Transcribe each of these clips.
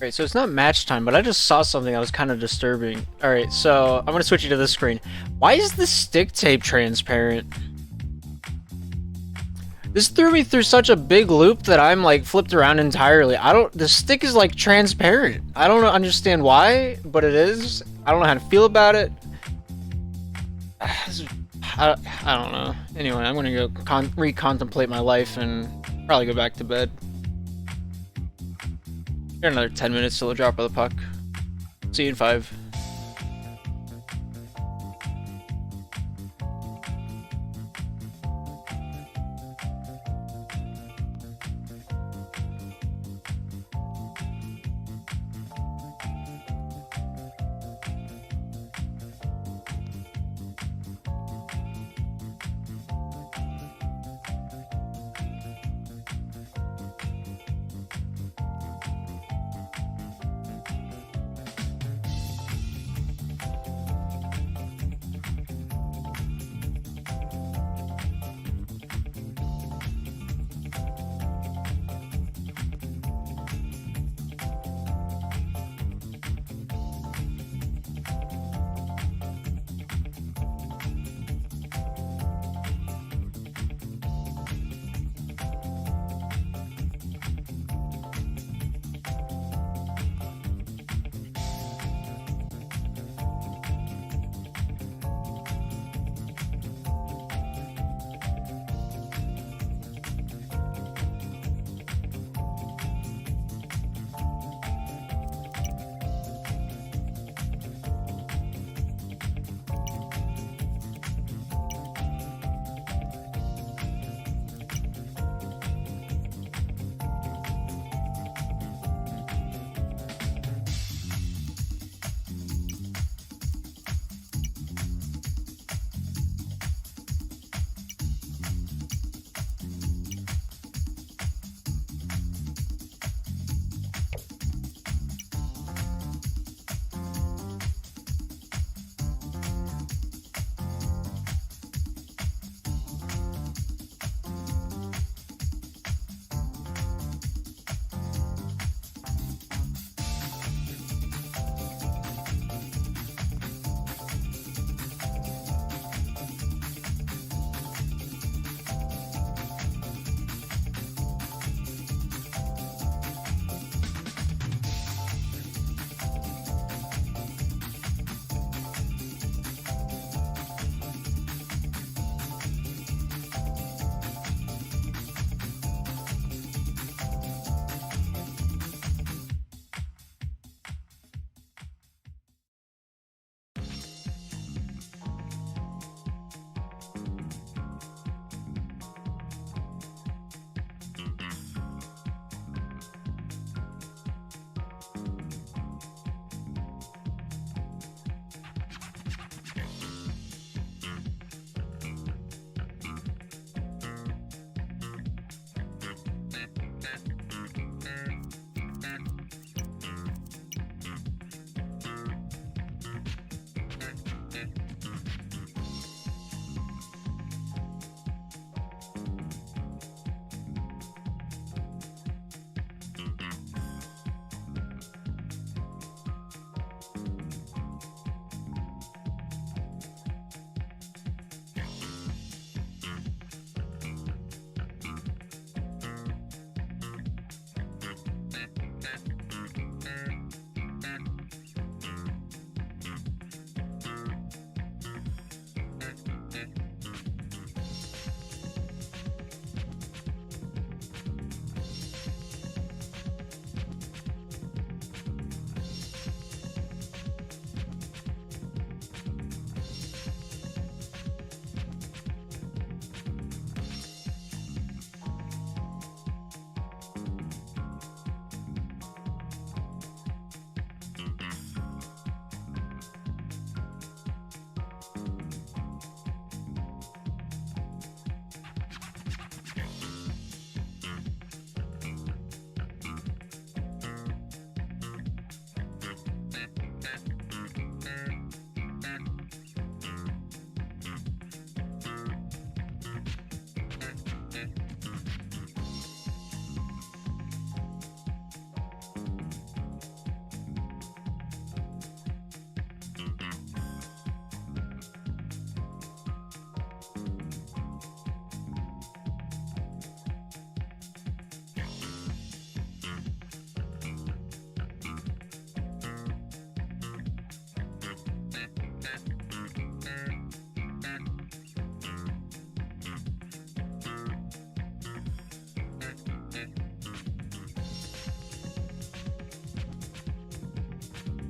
Great, so it's not match time, but I just saw something that was kind of disturbing. Alright, so I'm gonna switch you to this screen. Why is the stick tape transparent? This threw me through such a big loop that I'm like flipped around entirely. The stick is like transparent. I don't understand why, but it is. I don't know how to feel about it. I don't know. Anyway, I'm gonna go recontemplate my life and probably go back to bed. Got another 10 minutes till the drop of the puck. See you in 5.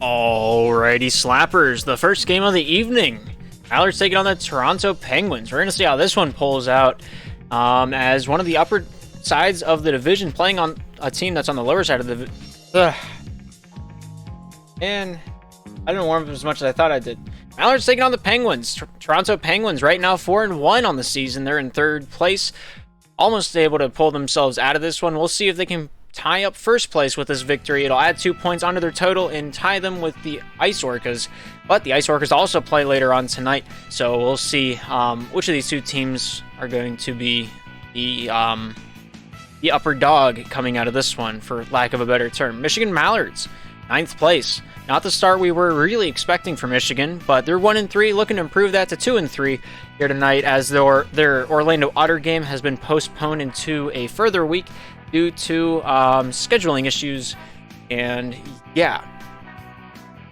Alrighty, slappers. The first game of the evening. Mallards taking on the Toronto Penguins. We're going to see how this one pulls out as one of the upper sides of the division playing on a team that's on the lower side of the... And I didn't warm up as much as I thought I did. Mallards taking on the Penguins. Toronto Penguins right now 4-1 on the season. They're in third place. Almost able to pull themselves out of this one. We'll see if they can tie up first place with this victory. It'll add 2 points onto their total and tie them with the Ice Orcas. But the Ice Orcas also play later on tonight, so we'll see which of these two teams are going to be the upper dog coming out of this one, for lack of a better term. Michigan Mallards, 9th place. Not the start we were really expecting for Michigan, but they're 1-3, looking to improve that to 2-3 here tonight, as their Orlando Otter game has been postponed into a further week due to scheduling issues, and yeah.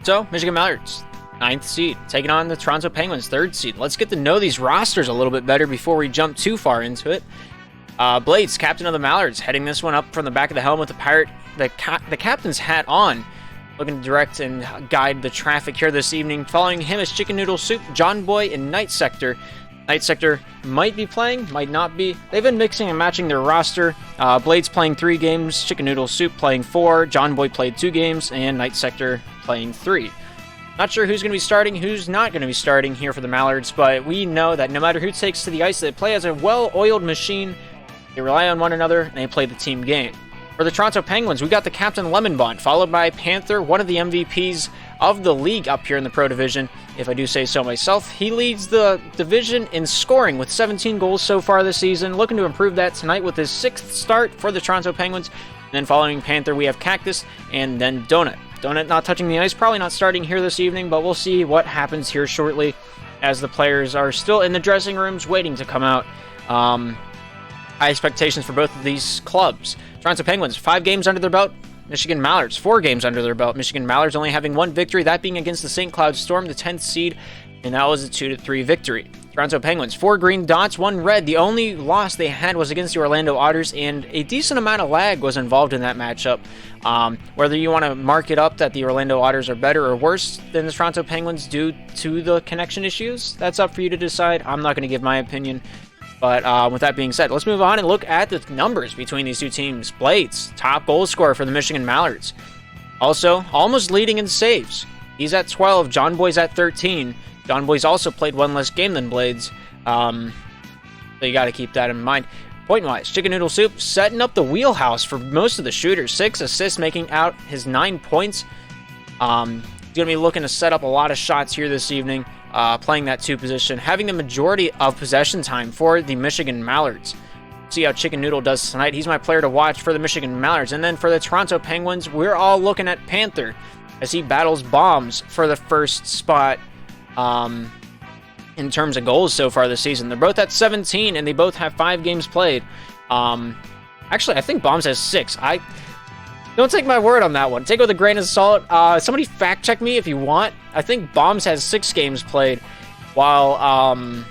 So, Michigan Mallards, 9th seed, taking on the Toronto Penguins, 3rd seed. Let's get to know these rosters a little bit better before we jump too far into it. Blades, captain of the Mallards, heading this one up from the back of the helm with the captain's hat on, looking to direct and guide the traffic here this evening. Following him is Chicken Noodle Soup, John Boy, and Night Sector. Night Sector might be playing, might not be. They've been mixing and matching their roster. Blades playing 3 games, Chicken Noodle Soup playing 4, John Boy played 2 games, and Night Sector playing 3. Not sure who's going to be starting, who's not going to be starting here for the Mallards, but we know that no matter who takes to the ice, they play as a well-oiled machine. They rely on one another, and they play the team game. For the Toronto Penguins, we got the captain Lemon Bond, followed by Panther, one of the MVPs of the league up here in the Pro Division, if I do say so myself. He leads the division in scoring with 17 goals so far this season, looking to improve that tonight with his 6th start for the Toronto Penguins. And then following Panther, we have Cactus, and then Donut. Donut not touching the ice, probably not starting here this evening, but we'll see what happens here shortly, as the players are still in the dressing rooms waiting to come out. High expectations for both of these clubs. Toronto Penguins, 5 games under their belt. Michigan Mallards, 4 games under their belt. Michigan Mallards only having 1 victory, that being against the St. Cloud Storm, the 10th seed, and that was a 2-3 victory. Toronto Penguins, 4 green dots, 1 red. The only loss they had was against the Orlando Otters, and a decent amount of lag was involved in that matchup. Whether you want to mark it up that the Orlando Otters are better or worse than the Toronto Penguins due to the connection issues, that's up for you to decide. I'm not going to give my opinion. But with that being said, let's move on and look at the numbers between these two teams. Blades, top goal scorer for the Michigan Mallards. Also, almost leading in saves. He's at 12, John Boy's at 13. John Boy's also played 1 less game than Blades. So you got to keep that in mind. Point-wise, Chicken Noodle Soup setting up the wheelhouse for most of the shooters. 6 assists, making out his 9 points. He's going to be looking to set up a lot of shots here this evening. Playing that 2 position, having the majority of possession time for the Michigan Mallards. See how Chicken Noodle does tonight. He's my player to watch for the Michigan Mallards. And then for the Toronto Penguins, we're all looking at Panther as he battles Bombs for the first spot in terms of goals so far this season. They're both at 17, and they both have 5 games played. Actually, I think Bombs has 6. Don't take my word on that one. Take it with a grain of salt. Somebody fact check me if you want. I think Bombs has 6 games played, while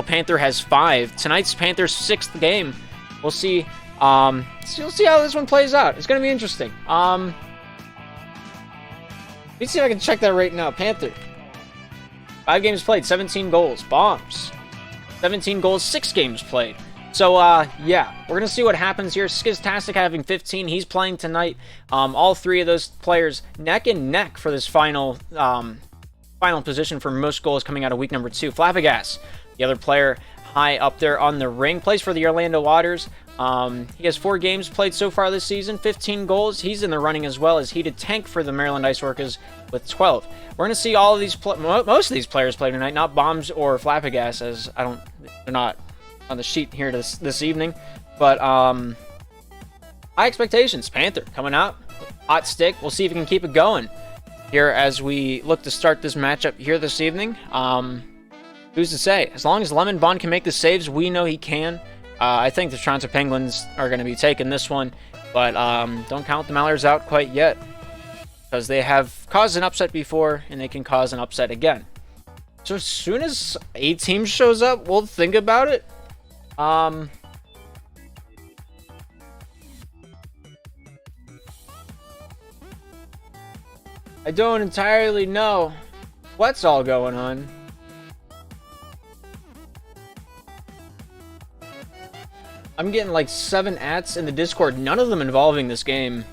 Panther has 5. Tonight's Panther's 6th game. We'll see. So you'll see how this one plays out. It's going to be interesting. Let me see if I can check that right now. Panther, 5 games played, 17 goals. Bombs, 17 goals, 6 games played. So, yeah, we're going to see what happens here. Skiztastic having 15. He's playing tonight. All 3 of those players neck and neck for this final position for most goals coming out of week number 2. Flabbergas, the other player high up there on the ring, plays for the Orlando Otters. He has 4 games played so far this season, 15 goals. He's in the running as well as Heated Tank for the Maryland Ice Orcas with 12. We're going to see all of these, most of these players play tonight, not Bombs or Flabbergas, as they're not on the sheet here this evening. But high expectations. Panther coming out, hot stick. We'll see if he can keep it going here as we look to start this matchup here this evening. Who's to say? As long as Lemon Bond can make the saves, we know he can. I think the Toronto Penguins are going to be taking this one, but don't count the Mallards out quite yet, because they have caused an upset before, and they can cause an upset again. So as soon as a team shows up, we'll think about it. I don't entirely know what's all going on. I'm getting like 7 ats in the Discord, none of them involving this game.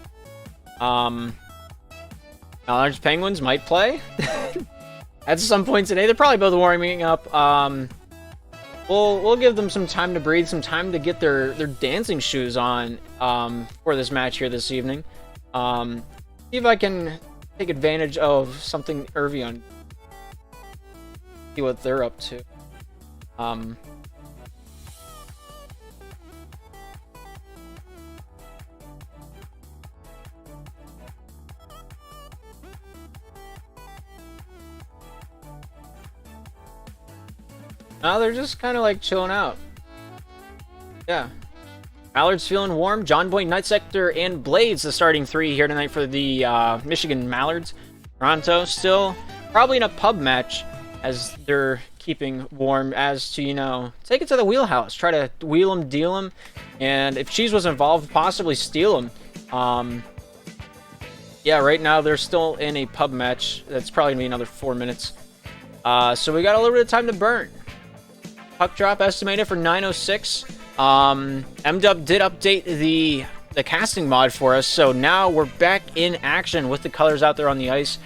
Large Penguins might play at some point today. They're probably both warming up. We'll give them some time to breathe, some time to get their dancing shoes on for this match here this evening. See if I can take advantage of something Evian. See what they're up to. No, they're just kind of like chilling out. Yeah. Mallards feeling warm. John Boy, Night Sector, and Blades, the starting 3 here tonight for the Michigan Mallards. Toronto still probably in a pub match as they're keeping warm as to, you know, take it to the wheelhouse. Try to wheel them, deal them, and if Cheese was involved, possibly steal them. Yeah, right now they're still in a pub match. That's probably going to be another 4 minutes. So we got a little bit of time to burn. Puck drop estimated for 9:06. MW did update the casting mod for us, so now we're back in action with the colors out there on the ice.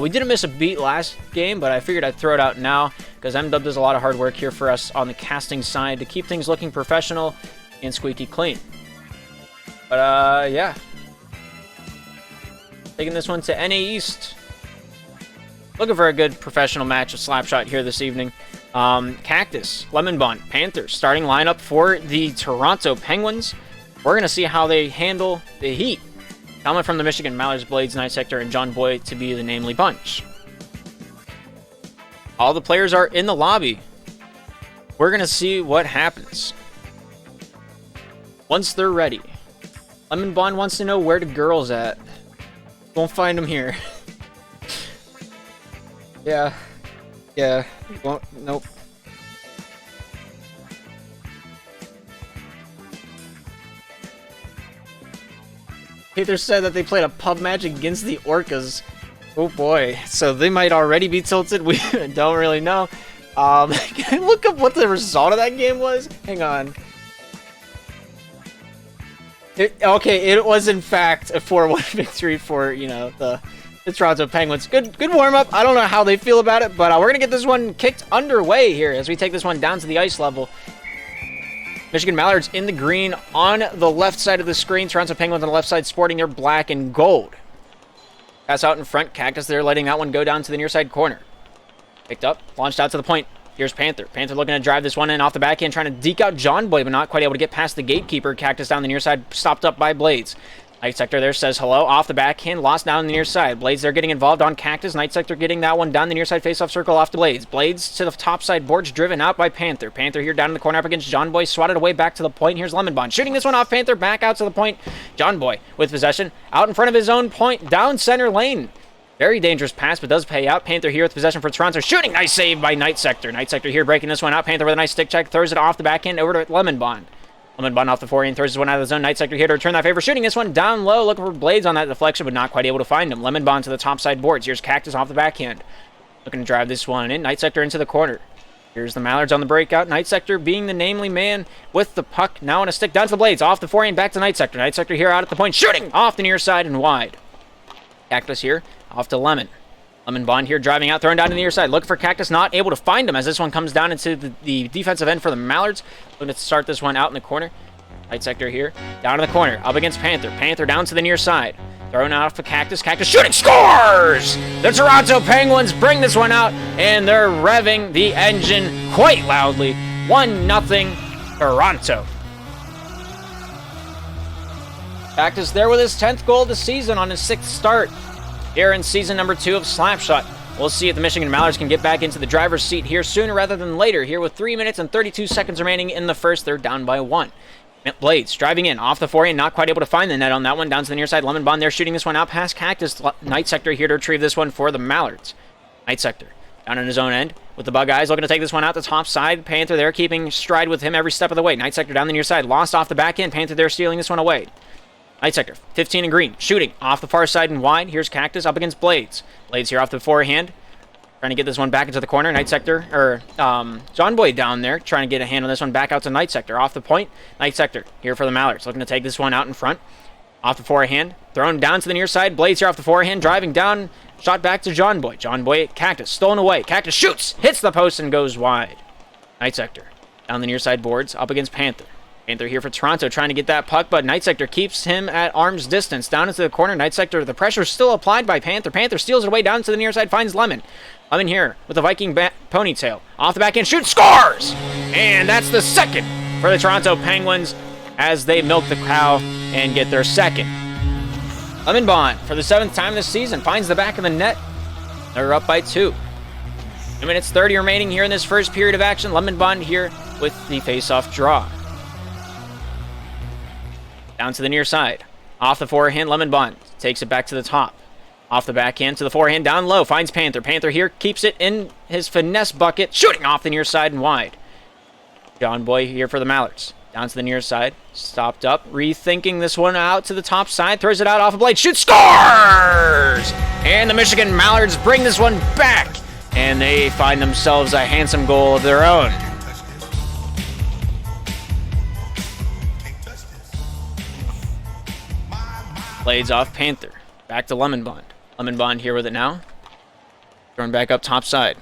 We didn't miss a beat last game, but I figured I'd throw it out now because MW does a lot of hard work here for us on the casting side to keep things looking professional and squeaky clean. But yeah, taking this one to NA East. Looking for a good professional match of Slapshot here this evening. Cactus, Lemon Bond, Panthers, starting lineup for the Toronto Penguins. We're going to see how they handle the heat. Coming from the Michigan Mallards, Blades, Night Sector, and John Boy to be the namely bunch. All the players are in the lobby. We're going to see what happens once they're ready. Lemon Bond wants to know where the girl's at. Won't find them here. Yeah. Yeah, won't, nope. Peter said that they played a pub match against the Orcas. Oh boy, so they might already be tilted. We don't really know. Can I look up what the result of that game was? Hang on. Okay, it was in fact a 4-1 victory for, you know, the Toronto Penguins. Good warm-up. I don't know how they feel about it, but we're going to get this one kicked underway here as we take this one down to the ice level. Michigan Mallards in the green on the left side of the screen. Toronto Penguins on the left side sporting their black and gold. Pass out in front. Cactus there letting that one go down to the near side corner. Picked up. Launched out to the point. Here's Panther. Panther looking to drive this one in off the backhand, trying to deke out John Boy, but not quite able to get past the gatekeeper. Cactus down the near side, stopped up by Blades. Night Sector there says hello. Off the backhand, lost down the near side. Blades there getting involved on Cactus. Night Sector getting that one down the near side face-off circle off to Blades. Blades to the top side boards, driven out by Panther. Panther here down in the corner up against John Boy. Swatted away back to the point. Here's Lemon Bond. Shooting this one off Panther. Back out to the point. John Boy with possession. Out in front of his own point. Down center lane. Very dangerous pass, but does pay out. Panther here with possession for Toronto. Shooting. Nice save by Night Sector. Night Sector here breaking this one out. Panther with a nice stick check. Throws it off the backhand over to Lemon Bond. Lemon Bond off the forehand, throws this one out of the zone. Night Sector here to return that favor. Shooting this one down low, looking for Blades on that deflection, but not quite able to find him. Lemon Bond to the top side boards. Here's Cactus off the backhand. Looking to drive this one in. Night Sector into the corner. Here's the Mallards on the breakout. Night Sector being the namely man with the puck. Now on a stick down to the Blades. Off the forehand, back to Night Sector. Night Sector here out at the point. Shooting off the near side and wide. Cactus here off to Lemon. Lemon Bond here driving out, throwing down to the near side. Look for Cactus, not able to find him as this one comes down into the defensive end for the Mallards. Looking to start this one out in the corner. Night Sector here, down in the corner, up against Panther. Panther down to the near side. Thrown out for Cactus. Cactus shooting, scores! The Toronto Penguins bring this one out, and they're revving the engine quite loudly. 1-0 Toronto. Cactus there with his 10th goal of the season on his 6th start here in season number 2 of Slapshot. We'll see if the Michigan Mallards can get back into the driver's seat here sooner rather than later. Here with 3 minutes and 32 seconds remaining in the first, they're down by 1. Blades driving in off the forehand, not quite able to find the net on that one. Down to the near side, Lemon Bond there shooting this one out past Cactus. Night Sector here to retrieve this one for the Mallards. Night Sector down in his own end with the Bug Eyes, looking to take this one out the top side. Panther there keeping stride with him every step of the way. Night Sector down the near side, lost off the back end. Panther there stealing this one away. Night Sector, 15 in green, shooting off the far side and wide. Here's Cactus up against Blades. Blades here off the forehand, trying to get this one back into the corner. Night Sector, or John Boy down there, trying to get a hand on this one back out to Night Sector. Off the point, Night Sector here for the Mallards, looking to take this one out in front. Off the forehand, thrown down to the near side. Blades here off the forehand, driving down, shot back to John Boy. John Boy, Cactus, stolen away. Cactus shoots, hits the post and goes wide. Night Sector down the near side boards, up against Panther. Panther here for Toronto, trying to get that puck, but Night Sector keeps him at arm's distance. Down into the corner, Night Sector, the pressure still applied by Panther. Panther steals it away down to the near side, finds Lemon. Lemon here with a Viking ponytail. Off the backhand, shoots, scores! And that's the second for the Toronto Penguins as they milk the cow and get their second. Lemon Bond, for the 7th time this season, finds the back of the net. They're up by 2. 2 minutes 30 remaining here in this first period of action. Lemon Bond here with the face-off draw. Down to the near side. Off the forehand, Lemon Bond takes it back to the top. Off the backhand to the forehand, down low, finds Panther. Panther here keeps it in his finesse bucket, shooting off the near side and wide. John Boy here for the Mallards. Down to the near side, stopped up, rethinking this one out to the top side, throws it out off a blade, shoots, scores! And the Michigan Mallards bring this one back, and they find themselves a handsome goal of their own. Blades off Panther. Back to Lemon Bond. Lemon Bond here with it now. Thrown back up top side.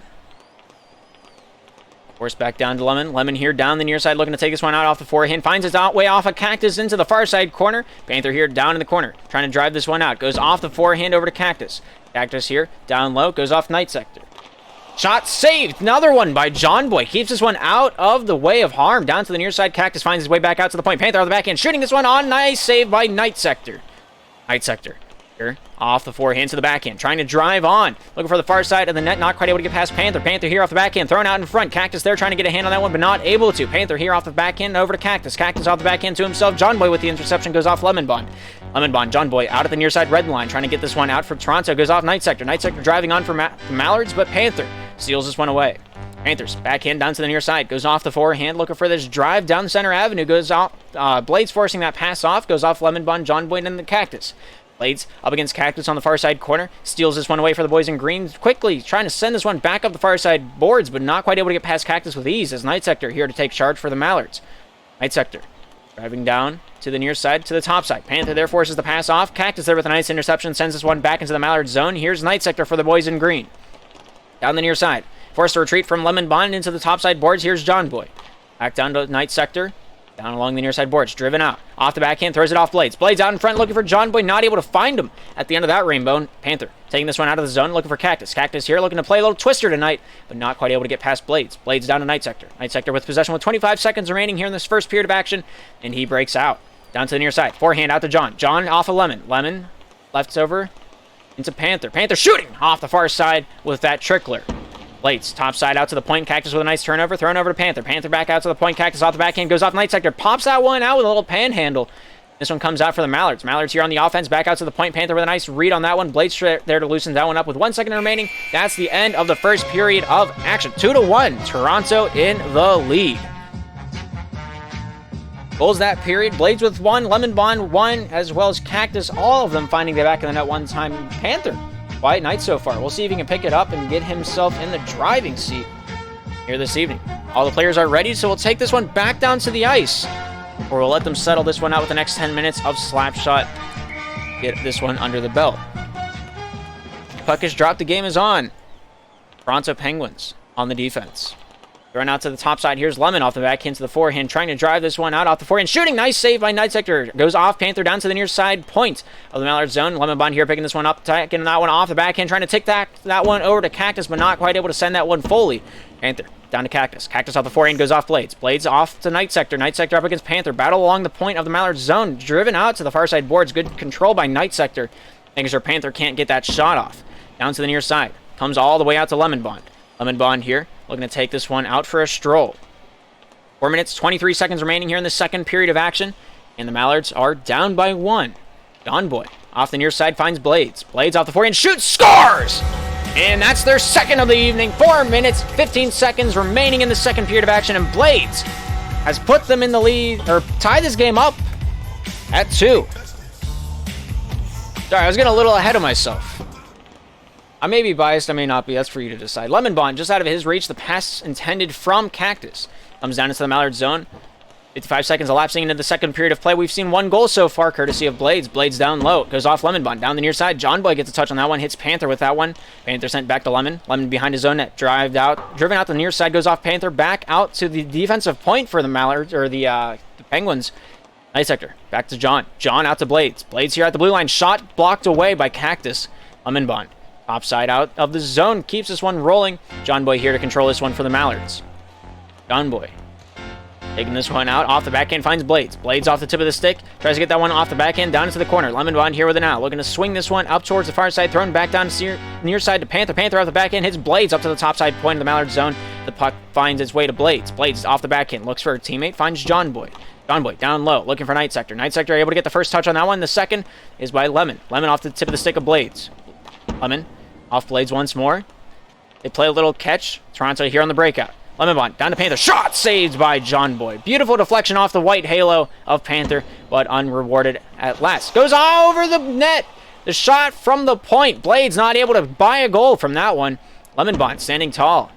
Force back down to Lemon. Lemon here down the near side, looking to take this one out off the forehand. Finds his way off a Cactus into the far side corner. Panther here down in the corner, trying to drive this one out. Goes off the forehand over to Cactus. Cactus here down low, goes off Night Sector. Shot saved. Another one by John Boy. Keeps this one out of the way of harm. Down to the near side. Cactus finds his way back out to the point. Panther on the backhand, shooting this one on. Nice save by Night Sector. Night Sector here off the forehand to the backhand, trying to drive on, looking for the far side of the net, not quite able to get past Panther. Panther here off the backhand, thrown out in front. Cactus there trying to get a hand on that one, but not able to. Panther here off the backhand, over to Cactus. Cactus off the backhand to himself. John Boy with the interception, goes off Lemon Bond. Lemon Bond, John Boy out at the near side red line, trying to get this one out for Toronto, goes off Night Sector. Night Sector driving on for the Mallards, but Panther steals this one away. Panthers backhand down to the near side, goes off the forehand, looking for this drive down the center avenue, goes off, Blades forcing that pass off, goes off Lemon Bond, John Boy, and the Cactus. Blades up against Cactus on the far side corner, steals this one away for the boys in green, quickly trying to send this one back up the far side boards, but not quite able to get past Cactus with ease, as Night Sector here to take charge for the Mallards. Night Sector driving down to the near side, to the top side. Panther there forces the pass off. Cactus there with a nice interception, sends this one back into the Mallard zone. Here's Night Sector for the boys in green. Down the near side, forced to retreat from Lemon Bond into the top side boards. Here's John Boy. Back down to Night Sector. Down along the near side boards, driven out. Off the backhand, throws it off Blades. Blades out in front, looking for John Boy, not able to find him at the end of that rainbow. Panther taking this one out of the zone, looking for Cactus. Cactus here, looking to play a little twister tonight, but not quite able to get past Blades. Blades down to Night Sector. Night Sector with possession with 25 seconds remaining here in this first period of action, and he breaks out. Down to the near side, forehand out to John. John off of Lemon. Lemon left over into Panther. Panther shooting off the far side with that trickler. Blades, top side out to the point. Cactus with a nice turnover. Thrown over to Panther. Panther back out to the point. Cactus off the backhand. Goes off Night Sector. Pops that one out with a little panhandle. This one comes out for the Mallards. Mallards here on the offense. Back out to the point. Panther with a nice read on that one. Blades there to loosen that one up with 1 second remaining. That's the end of the first period of action. 2-1. Toronto in the lead. Goals that period. Blades with 1. Lemon Bond 1. As well as Cactus. All of them finding the back of the net one time. Panther. Quiet night so far. We'll see if he can pick it up and get himself in the driving seat here this evening. All the players are ready, so we'll take this one back down to the ice, or we'll let them settle this one out with the next 10 minutes of slap shot. Get this one under the belt. Puck is dropped. The game is on. Toronto Penguins on the defense. Run out to the top side. Here's Lemon off the backhand to the forehand, trying to drive this one out off the forehand. Shooting, nice save by Night Sector. Goes off Panther down to the near side point of the Mallard zone. Lemon Bond here picking this one up, taking that one off the backhand, trying to take that one over to Cactus, but not quite able to send that one fully. Panther down to Cactus. Cactus off the forehand, goes off Blades. Blades off to Night Sector. Night Sector up against Panther. Battle along the point of the Mallard zone. Driven out to the far side boards. Good control by Night Sector. Making sure Panther can't get that shot off. Down to the near side. Comes all the way out to Lemon Bond. Lemon Bond here, looking to take this one out for a stroll. 4 minutes, 23 seconds remaining here in the second period of action, and the Mallards are down by 1. John Boy off the near side finds Blades. Blades off the forehand, shoots, scores! And that's their second of the evening. 4 minutes, 15 seconds remaining in the second period of action, and Blades has put them in the lead, or tied this game up at 2. Sorry, I was getting a little ahead of myself. I may be biased, I may not be. That's for you to decide. Lemon Bond, just out of his reach. The pass intended from Cactus. Comes down into the Mallard zone. 55 seconds elapsing into the second period of play. We've seen one goal so far, courtesy of Blades. Blades down low. Goes off Lemon Bond. Down the near side. John Boy gets a touch on that one. Hits Panther with that one. Panther sent back to Lemon. Lemon behind his own net. Driven out the near side. Goes off Panther. Back out to the defensive point for the Mallards, or the Penguins. Night sector. Back to John. John out to Blades. Blades here at the blue line. Shot blocked away by Cactus. Lemon Bond. Top side out of the zone. Keeps this one rolling. John Boy here to control this one for the Mallards. John Boy. Taking this one out. Off the backhand. Finds Blades. Blades off the tip of the stick. Tries to get that one off the backhand. Down into the corner. Lemon Bond here with it now. Looking to swing this one up towards the far side. Thrown back down to near side to Panther. Panther off the backhand. Hits Blades up to the top side point of the Mallard zone. The puck finds its way to Blades. Blades off the backhand. Looks for a teammate. Finds John Boy. John Boy down low. Looking for Night Sector. Night Sector able to get the first touch on that one. The second is by Lemon. Lemon off the tip of the stick of Blades. Lemon off Blades once more. They play a little catch. Toronto here on the breakout. Lemon Bond down to Panther. Shot saved by John Boy. Beautiful deflection off the white halo of Panther, but unrewarded at last. Goes over the net. The shot from the point. Blades not able to buy a goal from that one. Lemon Bond standing tall.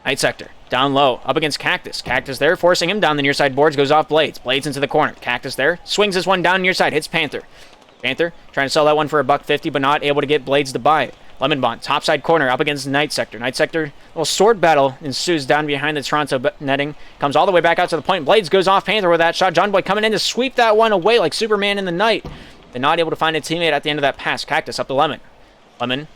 Night Sector down low up against Cactus. Cactus there forcing him down the near side boards. Goes off Blades. Blades into the corner. Cactus there swings this one down near side. Hits Panther. Panther trying to sell that one for $1.50, but not able to get Blades to buy it. Lemon Bond, topside corner, up against Night Sector. Night Sector, little sword battle ensues down behind the Toronto netting. Comes all the way back out to the point. Blades goes off Panther with that shot. John Boy coming in to sweep that one away like Superman in the night. And not able to find a teammate at the end of that pass. Cactus up to Lemon. Lemon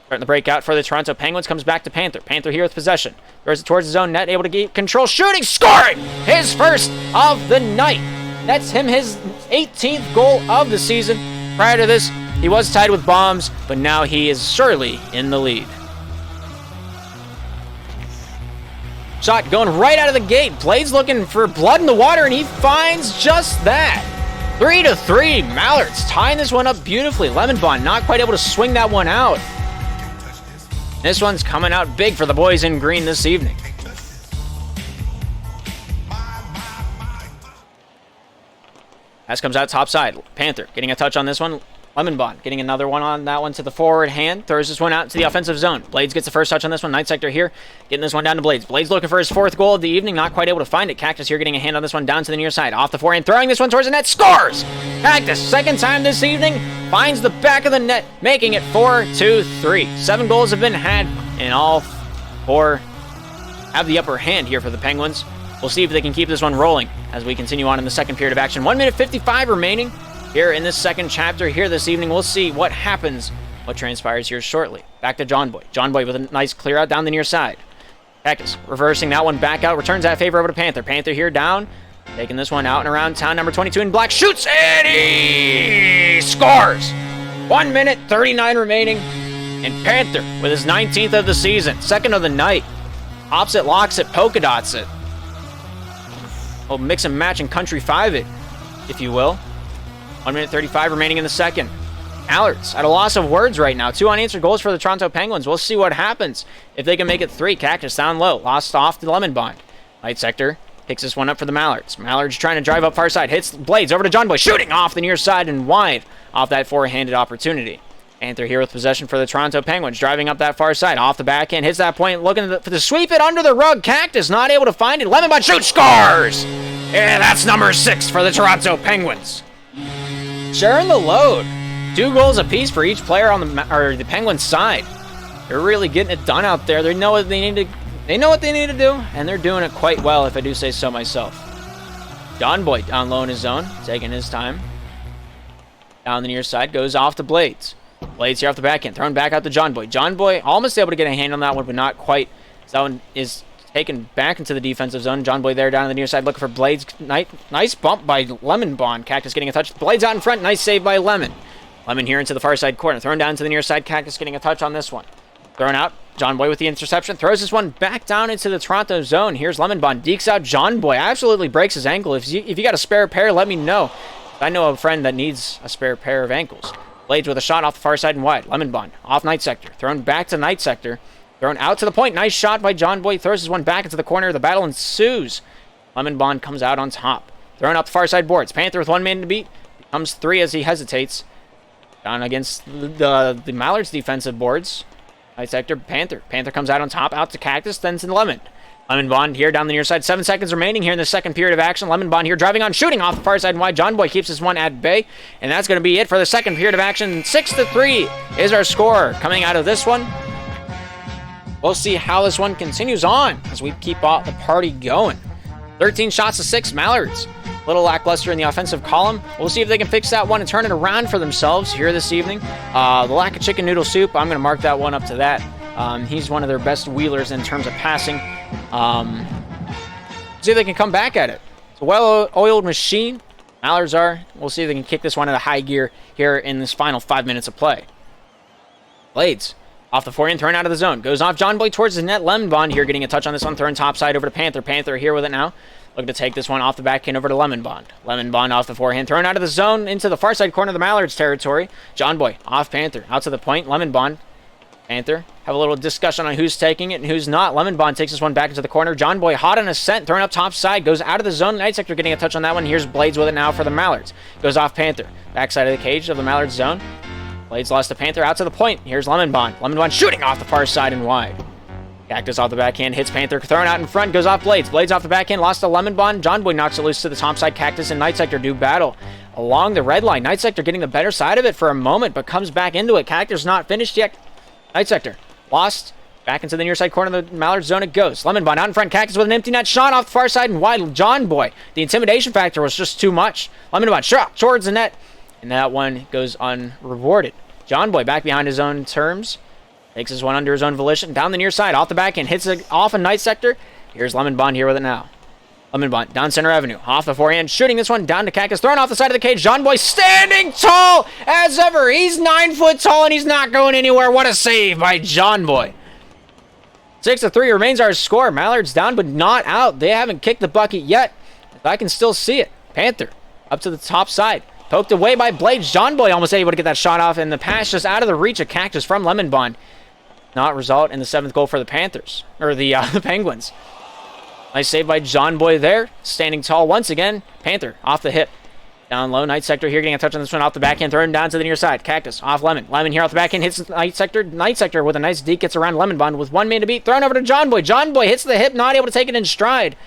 starting the breakout for the Toronto Penguins. Comes back to Panther. Panther here with possession. Throws it towards his own net, able to get control. Shooting, scoring! His first of the night. That's him, his 18th goal of the season. Prior to this, he was tied with bombs, but now he is surely in the lead. Shot going right out of the gate. Blades looking for blood in the water, and he finds just that. 3-3. Mallards tying this one up beautifully. Lemon Bond not quite able to swing that one out. This one's coming out big for the boys in green this evening. As comes out topside. Panther getting a touch on this one. Lemon Bond getting another one on that one to the forward hand. Throws this one out to the offensive zone. Blades gets the first touch on this one. Night Sector here. Getting this one down to Blades. Blades looking for his fourth goal of the evening. Not quite able to find it. Cactus here getting a hand on this one down to the near side. Off the forehand. Throwing this one towards the net. Scores! Cactus, second time this evening. Finds the back of the net. Making it 4-3. 7 goals have been had. And all 4 have the upper hand here for the Penguins. We'll see if they can keep this one rolling as we continue on in the second period of action. 1 minute 55 remaining. Here in this second chapter here this evening, we'll see what happens, what transpires here shortly. Back to John Boy. John Boy with a nice clear out down the near side. Cactus reversing that one back out, returns that favor over to Panther. Panther here down, taking this one out and around town. Number 22 in black shoots, and he scores! 1 minute 39 remaining, and Panther with his 19th of the season, second of the night. Hops it, locks it, polka dots it. We'll mix and match and country 5 it, if you will. 1 minute 35 remaining in the second. Mallards at a loss of words right now. 2 unanswered goals for the Toronto Penguins. We'll see what happens if they can make it 3. Cactus down low. Lost off the Lemon Bond. Night Sector picks this one up for the Mallards. Mallards trying to drive up far side. Hits Blades over to John Boy. Shooting off the near side and wide off that four-handed opportunity. Panther here with possession for the Toronto Penguins. Driving up that far side. Off the backhand. Hits that point. Looking to sweep it under the rug. Cactus not able to find it. Lemon Bond shoots. Scores! Yeah, that's number 6 for the Toronto Penguins. Sharing the load. 2 goals apiece for each player on the Penguins side. They're really getting it done out there. They know what they need to. They know what they need to do, and they're doing it quite well, if I do say so myself. John Boy down low in his zone, taking his time. Down the near side, goes off to Blades. Blades here off the backhand, thrown back out to John Boy. John Boy almost able to get a hand on that one, but not quite. That one is taken back into the defensive zone. John Boy there down on the near side looking for Blades. Nice bump by Lemon Bond. Cactus getting a touch. Blades out in front. Nice save by Lemon. Lemon here into the far side corner. Thrown down to the near side. Cactus getting a touch on this one. Thrown out. John Boy with the interception. Throws this one back down into the Toronto zone. Here's Lemon Bond. Dekes out John Boy. Absolutely breaks his ankle. If you got a spare pair, let me know. I know a friend that needs a spare pair of ankles. Blades with a shot off the far side and wide. Lemon Bond off Night Sector. Thrown back to Night Sector. Thrown out to the point. Nice shot by John Boy. Throws his one back into the corner. The battle ensues. Lemon Bond comes out on top. Thrown up the far side boards. Panther with 1 man to beat. Becomes 3 as he hesitates. Down against the Mallards' defensive boards. Night sector, Panther. Panther comes out on top, out to Cactus, then to Lemon. Lemon Bond here down the near side. 7 seconds remaining here in the second period of action. Lemon Bond here driving on, shooting off the far side and wide. John Boy keeps this one at bay. And that's going to be it for the second period of action. 6-3 is our score coming out of this one. We'll see how this one continues on as we keep the party going. 13 shots to 6 Mallards. A little lackluster in the offensive column. We'll see if they can fix that one and turn it around for themselves here this evening. The lack of chicken noodle soup, I'm going to mark that one up to that. He's one of their best wheelers in terms of passing. See if they can come back at it. It's a well-oiled machine. Mallards are. We'll see if they can kick this one into high gear here in this final 5 minutes of play. Blades. Off the forehand, thrown out of the zone. Goes off John Boy towards the net. Lemon Bond here getting a touch on this one. Throwing topside over to Panther. Panther here with it now. Looking to take this one off the backhand over to Lemon Bond. Lemon Bond off the forehand. Thrown out of the zone into the far side corner of the Mallards territory. John Boy off Panther. Out to the point. Lemon Bond. Panther. Have a little discussion on who's taking it and who's not. Lemon Bond takes this one back into the corner. John Boy hot on a scent. Thrown up top side. Goes out of the zone. Night Sector getting a touch on that one. Here's Blades with it now for the Mallards. Goes off Panther. Backside of the cage of the Mallards zone. Blades lost to Panther, out to the point. Here's Lemon Bond. Lemon Bond shooting off the far side and wide. Cactus off the backhand, hits Panther, thrown out in front, goes off Blades. Blades off the backhand, lost to Lemon Bond. John Boy knocks it loose to the top side. Cactus and Night Sector do battle along the red line. Night Sector getting the better side of it for a moment, but comes back into it. Cactus not finished yet. Night Sector lost. Back into the near side corner of the Mallard zone it goes. Lemon Bond out in front. Cactus with an empty net shot off the far side and wide. John Boy. The intimidation factor was just too much. Lemon Bond shot towards the net, and that one goes unrewarded. John Boy back behind his own terms. Takes this one under his own volition. Down the near side. Off the back end. Hits it off a Night Sector. Here's Lemon Bond here with it now. Lemon Bond down center avenue. Off the forehand. Shooting this one down to Cactus. Thrown off the side of the cage. John Boy standing tall as ever. He's 9 foot tall and he's not going anywhere. What a save by John Boy. 6-3 remains our score. Mallards down but not out. They haven't kicked the bucket yet. I can still see it. Panther up to the top side. Poked away by Blades. John Boy almost able to get that shot off, and the pass just out of the reach of Cactus from Lemon Bond. Not result in the 7th goal for the Panthers, or the Penguins. Nice save by John Boy there. Standing tall once again. Panther off the hip. Down low. Night Sector here getting a touch on this one off the backhand. Thrown down to the near side. Cactus off Lemon. Lemon here off the backhand. Hits Night Sector. Night Sector with a nice deke gets around Lemon Bond with 1 man to beat. Thrown over to John Boy. John Boy hits the hip. Not able to take it in stride.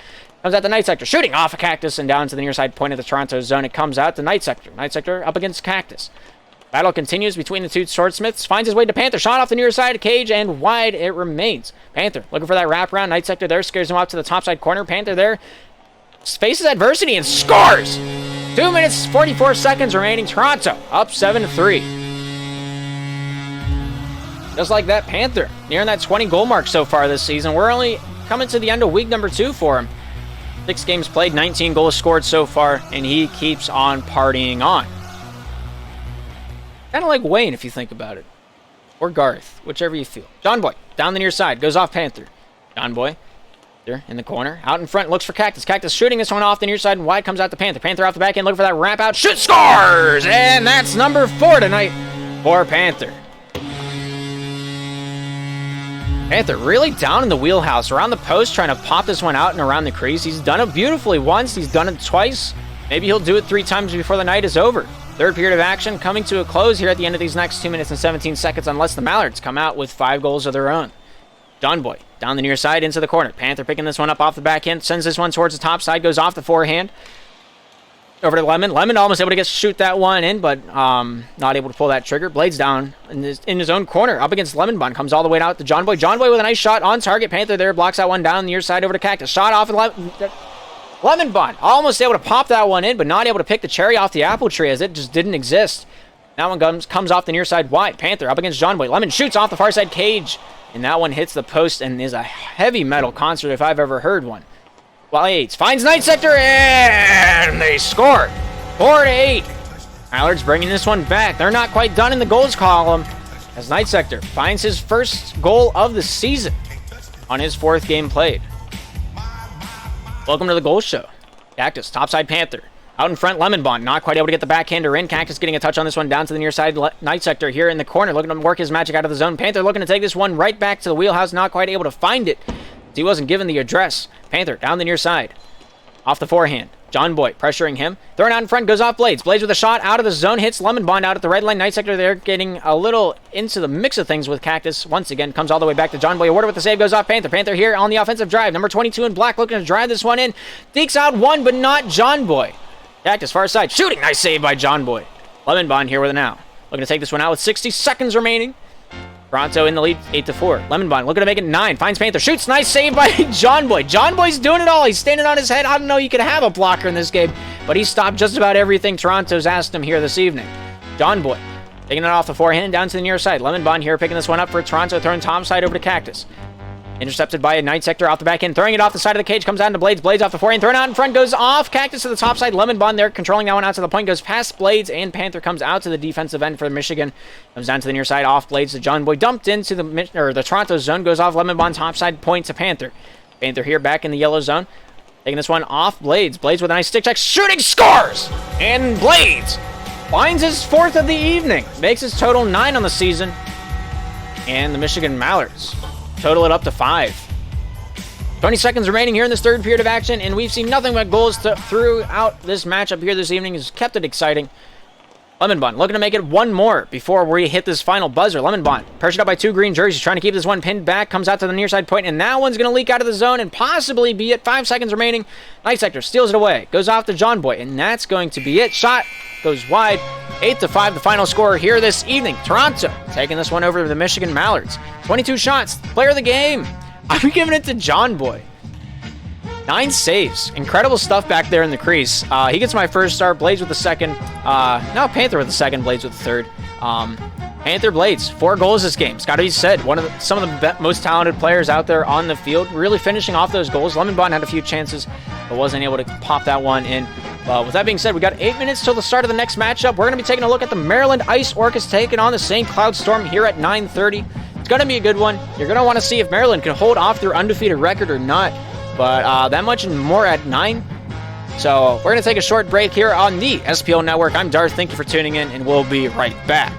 Comes out the Night Sector, shooting off a Cactus and down to the near side point of the Toronto zone. It comes out to Night Sector. Night Sector up against Cactus. Battle continues between the two swordsmiths. Finds his way to Panther. Shot off the near side of cage and wide it remains. Panther looking for that wraparound. Night Sector there scares him off to the top side corner. Panther there faces adversity and scores. 2 minutes, 44 seconds remaining. Toronto up 7-3. Just like that, Panther nearing that 20 goal mark so far this season. We're only coming to the end of week number 2 for him. 6 games played, 19 goals scored so far, and he keeps on partying on. Kind of like Wayne, if you think about it. Or Garth, whichever you feel. John Boy, down the near side, goes off Panther. John Boy, there in the corner. Out in front, looks for Cactus. Cactus shooting this one off the near side, and wide comes out to Panther. Panther off the back end, looking for that wrap out. Shoot, scores! And that's number 4 tonight for Panther. Panther really down in the wheelhouse, around the post, trying to pop this one out and around the crease. He's done it beautifully once. He's done it twice. Maybe he'll do it 3 times before the night is over. Third period of action coming to a close here at the end of these next 2 minutes and 17 seconds, unless the Mallards come out with 5 goals of their own. John Boy down the near side into the corner. Panther picking this one up off the backhand, sends this one towards the top side, goes off the forehand. Over to Lemon. Lemon almost able to shoot that one in, but not able to pull that trigger. Blades down in his own corner. Up against Lemon Bond. Comes all the way out to John Boy. John Boy with a nice shot on target. Panther there blocks that one down the near side over to Cactus. Shot off and Lemon Bond almost able to pop that one in, but not able to pick the cherry off the apple tree as it just didn't exist. That one comes off the near side wide. Panther up against John Boy. Lemon shoots off the far side cage, and that one hits the post and is a heavy metal concert if I've ever heard one. Blades finds Night Sector, and they score. 4-8. Mallards bringing this one back. They're not quite done in the goals column as Night Sector finds his first goal of the season on his 4th game played. Welcome to the goal show. Cactus, topside Panther. Out in front, Lemon Bond not quite able to get the backhander in. Cactus getting a touch on this one down to the near side. Night Sector here in the corner looking to work his magic out of the zone. Panther looking to take this one right back to the wheelhouse. Not quite able to find it. He wasn't given the address. Panther down the near side. Off the forehand. John Boy pressuring him. Throwing out in front, goes off Blades. Blades with a shot out of the zone, hits Lemon Bond out at the red line. Night Sector there getting a little into the mix of things with Cactus. Once again, comes all the way back to John Boy. Warder with the save, goes off Panther. Panther here on the offensive drive. Number 22 in black looking to drive this one in. Dekes out one, but not John Boy. Cactus far side, shooting. Nice save by John Boy. Lemon Bond here with an out. Looking to take this one out with 60 seconds remaining. Toronto in the lead, 8-4. Lemon Bond looking to make it 9. Finds Panther. Shoots. Nice save by John Boy. John Boy's doing it all. He's standing on his head. I don't know you could have a blocker in this game, but he stopped just about everything Toronto's asked him here this evening. John Boy taking it off the forehand down to the near side. Lemon Bond here picking this one up for Toronto, throwing top side over to Cactus. Intercepted by a Night Sector off the back end, throwing it off the side of the cage, comes down to Blades. Blades off the forehand, thrown out in front, goes off. Cactus to the top side. Lemon Bond there, controlling that one out to the point, goes past Blades, and Panther comes out to the defensive end for Michigan. Comes down to the near side, off Blades to John Boy. Dumped into the Toronto zone, goes off Lemon Bond, top side, point to Panther. Panther here back in the yellow zone. Taking this one off Blades. Blades with a nice stick check, shooting, scores! And Blades finds his 4th of the evening. Makes his total 9 on the season. And the Michigan Mallards total it up to 5. 20 seconds remaining here in this third period of action, and we've seen nothing but goals throughout this matchup here this evening. Has kept it exciting. Lemon Bond looking to make it one more before we hit this final buzzer. Lemon Bond pressured up by 2 green jerseys, trying to keep this one pinned back. Comes out to the near side point, and that one's going to leak out of the zone and possibly be it. 5 seconds remaining. Night Sector steals it away. Goes off to John Boy, and that's going to be it. Shot goes wide. 8-5, the final score here this evening. Toronto taking this one over to the Michigan Mallards. 22 shots. Player of the game. I'm giving it to John Boy. 9 saves. Incredible stuff back there in the crease. He gets my first star. Blades with the second. No, Panther with the second. Blades with the third. Panther Blades, 4 goals this game. It's got to be said. Some of the most talented players out there on the field, really finishing off those goals. Lemon Bond had a few chances, but wasn't able to pop that one in. With that being said, we got 8 minutes till the start of the next matchup. We're going to be taking a look at the Maryland Ice Orcas taking on the St. Cloud Storm here at 9:30. It's going to be a good one. You're going to want to see if Maryland can hold off their undefeated record or not. But that much and more at 9. So we're going to take a short break here on the SPL Network. I'm Darth. Thank you for tuning in, and we'll be right back.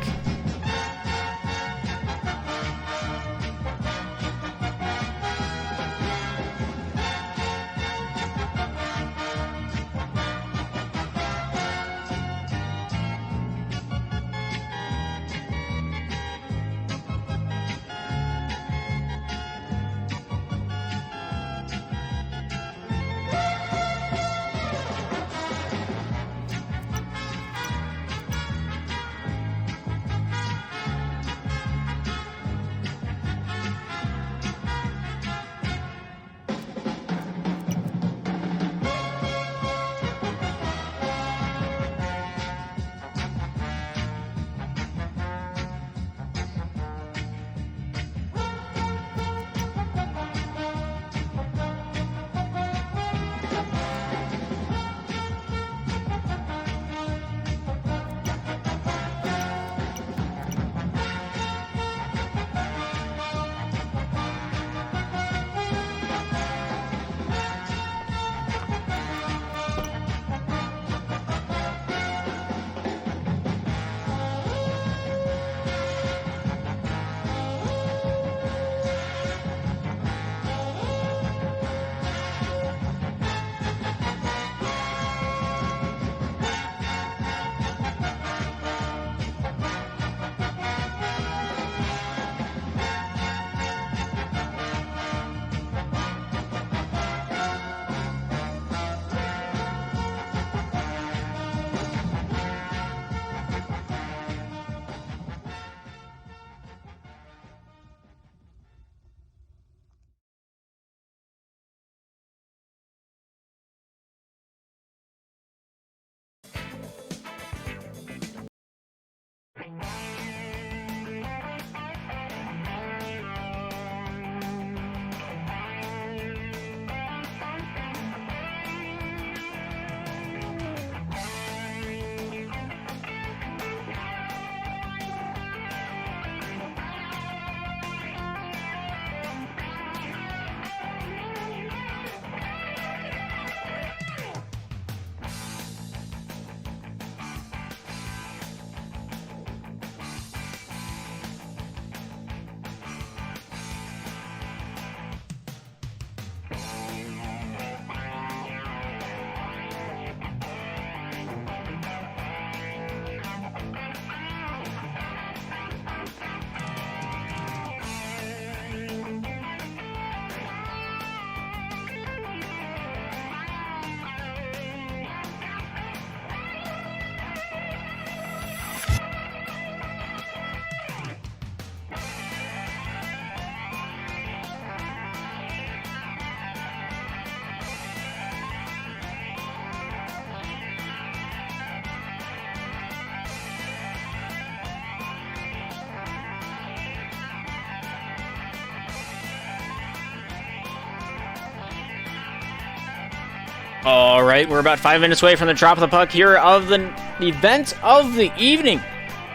All right, we're about 5 minutes away from the drop of the puck here of the event of the evening.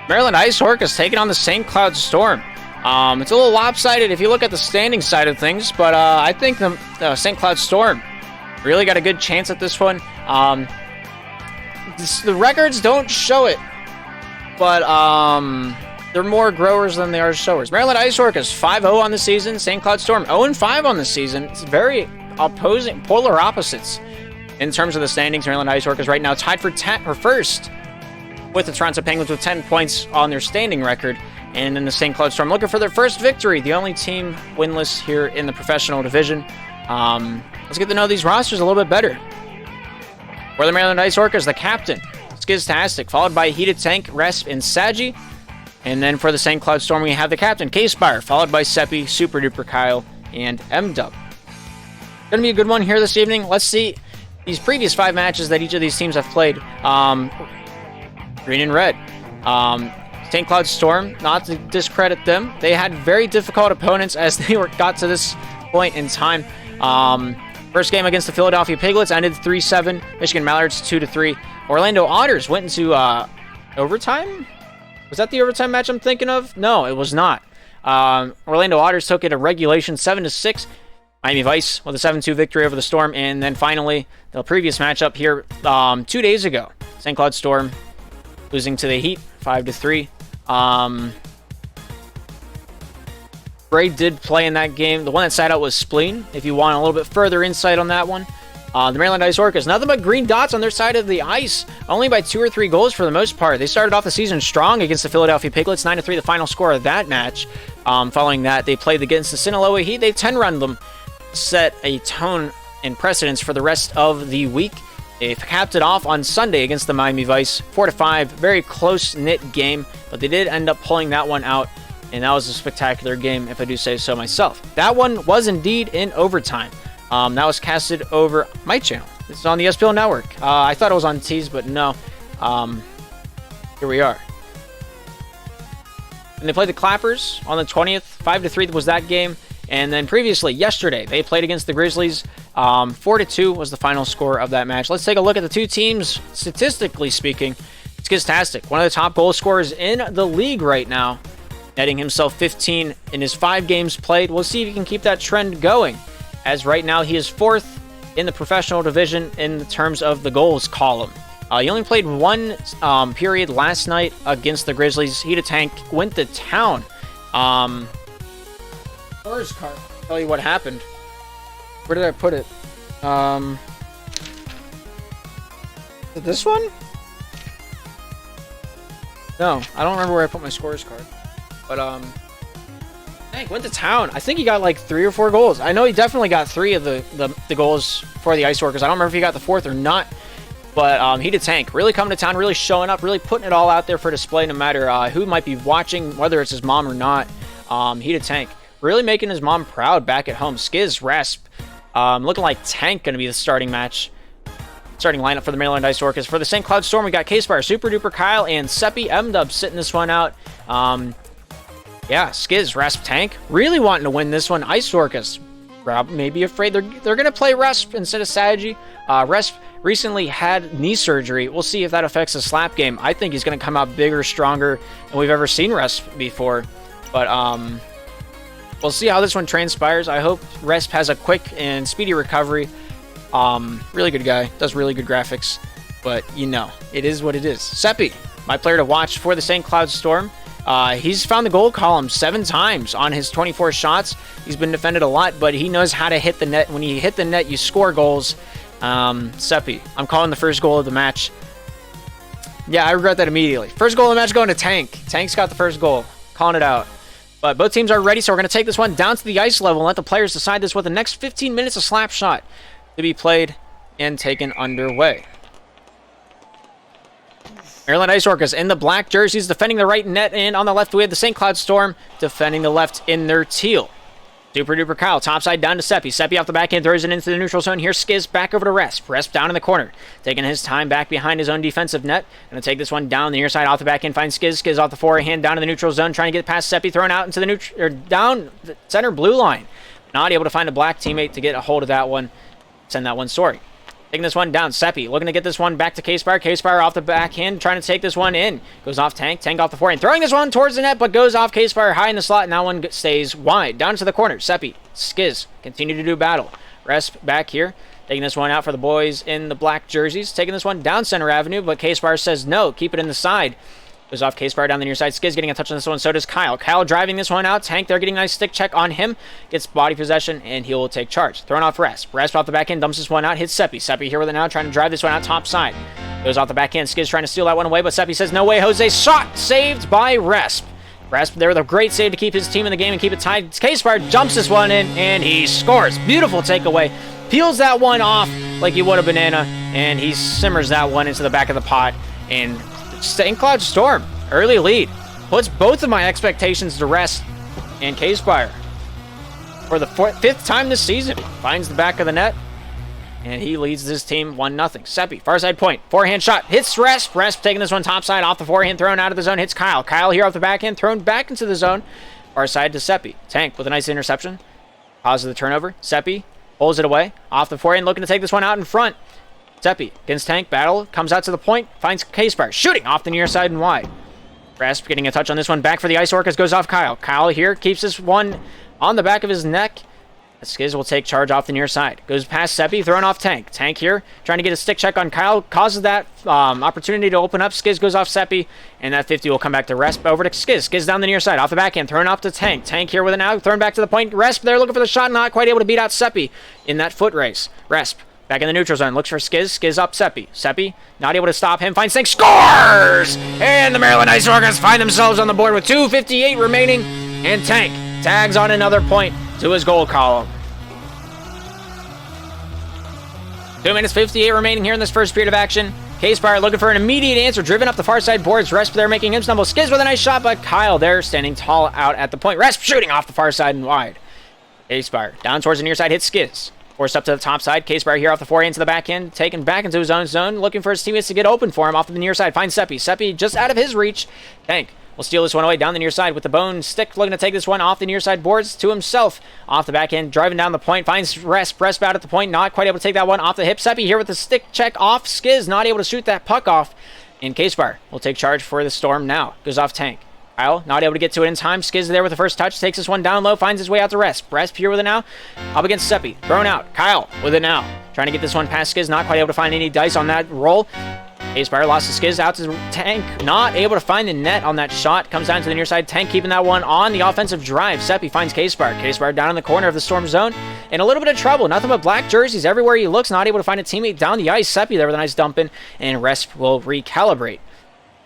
Maryland Ice Orcas taking on the St. Cloud Storm. It's a little lopsided if you look at the standing side of things, but I think the St. Cloud Storm really got a good chance at this one. The records don't show it, but they're more growers than they are showers. Maryland Ice Orcas 5-0 on the season. St. Cloud Storm 0-5 on the season. It's very opposing, polar opposites in terms of the standings. Maryland Ice Orcas right now tied for first with the Toronto Penguins with 10 points on their standing record. And then the St. Cloud Storm looking for their first victory, the only team winless here in the professional division. Let's get to know these rosters a little bit better. For the Maryland Ice Orcas, the captain, Skiztastic, followed by Heated Tank, Resp, and Saji. And then for the St. Cloud Storm, we have the captain, K-Spire, followed by Seppi, Super Duper Kyle, and M-Dub. Going to be a good one here this evening. Let's see these previous 5 matches that each of these teams have played. Green and red. St. Cloud Storm, not to discredit them, they had very difficult opponents as they got to this point in time. First game against the Philadelphia Piglets ended 3-7. Michigan Mallards 2-3. Orlando Otters went into overtime? Was that the overtime match I'm thinking of? No, it was not. Orlando Otters took it a regulation 7-6. Miami Vice with a 7-2 victory over the Storm. And then finally, the previous matchup here 2 days ago. St. Cloud Storm losing to the Heat 5-3. Bray did play in that game. The one that sat out was Spleen, if you want a little bit further insight on that one. The Maryland Ice Orcas, nothing but green dots on their side of the ice, only by 2 or 3 goals for the most part. They started off the season strong against the Philadelphia Piglets, 9-3 the final score of that match. Following that, they played against the Sinaloa Heat. They 10-run them, set a tone and precedence for the rest of the week. They capped it off on Sunday against the Miami Vice, 4-5, very close-knit game, but they did end up pulling that one out, and that was a spectacular game, if I do say so myself. That one was indeed in overtime. That was casted over my channel. This is on the SPL network. I thought it was on Tees, but no. Here we are. And they played the Clappers on the 20th. 5-3 was that game. And then previously, yesterday, they played against the Grizzlies. 4-2 was the final score of that match. Let's take a look at the two teams, statistically speaking. Skiztastic, one of the top goal scorers in the league right now, netting himself 15 in his 5 games played. We'll see if he can keep that trend going, as right now he is 4th in the professional division in terms of the goals column. He only played 1 period last night against the Grizzlies. Heated Tank went to town. Where's card? I'll tell you what happened. Where did I put it? Is it this one? No, I don't remember where I put my scores card. But Tank went to town. I think he got like 3 or 4 goals. I know he definitely got 3 of the goals for the Ice Orcas. I don't remember if he got the 4th or not. But Heated Tank really coming to town, really showing up, really putting it all out there for display, no matter who might be watching, whether it's his mom or not. Heated Tank really making his mom proud back at home. Skiz, Rasp, looking like Tank going to be the starting lineup for the Maryland Ice Orcas. For the St. Cloud Storm, we got K-Spire, Super Duper Kyle, and Seppi M-Dub sitting this one out. Yeah, Skiz, Rasp, Tank, really wanting to win this one. Ice Orcas, maybe afraid they're going to play Rasp instead of Saji. Rasp recently had knee surgery. We'll see if that affects the slap game. I think he's going to come out bigger, stronger than we've ever seen Rasp before. But we'll see how this one transpires. I hope Rasp has a quick and speedy recovery. Really good guy, does really good graphics. But, you know, it is what it is. Seppi, my player to watch for the St. Cloud Storm. He's found the goal column 7 times on his 24 shots. He's been defended a lot, but he knows how to hit the net. When you hit the net, you score goals. Seppi, I'm calling the first goal of the match. Yeah, I regret that immediately. First goal of the match going to Tank. Tank's got the first goal. Calling it out. But both teams are ready, so we're going to take this one down to the ice level and let the players decide this with the next 15 minutes of slap shot to be played and taken underway. Maryland Ice Orcas in the black jerseys defending the right net, and on the left we have the St. Cloud Storm defending the left in their teal. Super Duper Kyle, topside down to Seppi. Seppi off the backhand, throws it into the neutral zone. Here's Skiz back over to Resp. Resp down in the corner, taking his time back behind his own defensive net. Going to take this one down the near side off the backhand, finds Skiz. Skiz off the forehand, down in the neutral zone, trying to get past Seppi, thrown out into the down the center blue line. Not able to find a black teammate to get a hold of that one. Send that one soaring. Taking this one down. Seppi looking to get this one back to K-Spire. K-Spire off the backhand, trying to take this one in. Goes off Tank. Tank off the forehand. Throwing this one towards the net, but goes off K-Spire high in the slot, and that one stays wide. Down to the corner. Seppi, Skiz, continue to do battle. Resp back here. Taking this one out for the boys in the black jerseys. Taking this one down center avenue, but K-Spire says no. Keep it in the side. Goes off K-Spire down the near side. Skiz getting a touch on this one. So does Kyle. Kyle driving this one out. Tank there getting a nice stick check on him. Gets body possession, and he will take charge. Throwing off Resp. Resp off the back end. Dumps this one out. Hits Seppi. Seppi here with it now. Trying to drive this one out top side. Goes off the back end. Skiz trying to steal that one away, but Seppi says no way. Jose shot. Saved by Resp. Resp there with a great save to keep his team in the game and keep it tied. K-Spire jumps this one in, and he scores. Beautiful takeaway. Peels that one off like you would a banana, and he simmers that one into the back of the pot. And St. Cloud Storm, early lead, puts both of my expectations to rest. And K-Spire, for the fifth time this season, finds the back of the net, and he leads this team 1-0. Seppi, far side point, forehand shot, hits Resp. Resp taking this one topside off the forehand, thrown out of the zone, hits Kyle. Kyle here off the backhand, thrown back into the zone, far side to Seppi. Tank with a nice interception, causes the turnover. Seppi pulls it away, off the forehand, looking to take this one out in front. Seppi against Tank, battle, comes out to the point, finds K-Spire, shooting off the near side and wide. Resp getting a touch on this one, back for the Ice Orcas, goes off Kyle. Kyle here keeps this one on the back of his neck. Skiz will take charge off the near side. Goes past Seppi, thrown off Tank. Tank here, trying to get a stick check on Kyle, causes that opportunity to open up. Skiz goes off Seppi, and that 50 will come back to Resp over to Skiz. Skiz down the near side, off the backhand, thrown off to Tank. Tank here with it now, thrown back to the point. Resp there looking for the shot, not quite able to beat out Seppi in that foot race. Resp back in the neutral zone, looks for Skiz. Skiz up Seppi. Seppi not able to stop him, finds Tank, scores! And the Maryland Ice Orcas find themselves on the board with 2:58 remaining, and Tank tags on another point to his goal column. 2 minutes 58 remaining here in this first period of action. K-Spire looking for an immediate answer, driven up the far side boards. Resp there making him stumble. Skiz with a nice shot, but Kyle there standing tall out at the point. Resp shooting off the far side and wide. K-Spire down towards the near side, hits Skiz. Forced up to the top side. K-Spire here off the forehand to the back end, taken back into his own zone, looking for his teammates to get open for him off the near side. Finds Seppi. Seppi just out of his reach. Tank will steal this one away down the near side with the bone stick, looking to take this one off the near side boards to himself. Off the back end, driving down the point, finds Resp. Resp out at the point, not quite able to take that one off the hip. Seppi here with the stick check off. Skiz not able to shoot that puck off. And K-Spire will take charge for the Storm now. Goes off Tank. Kyle not able to get to it in time. Skiz there with the first touch, takes this one down low, finds his way out to Resp. Resp here with it now, up against Seppi, thrown out. Kyle with it now, trying to get this one past Skiz, not quite able to find any dice on that roll. K-Spire lost to Skiz, out to Tank, not able to find the net on that shot. Comes down to the near side. Tank keeping that one on the offensive drive. Seppi finds K-Spire. K-Spire down in the corner of the Storm zone. In a little bit of trouble. Nothing but black jerseys everywhere he looks. Not able to find a teammate down the ice. Seppi there with a nice dump in. And Resp will recalibrate.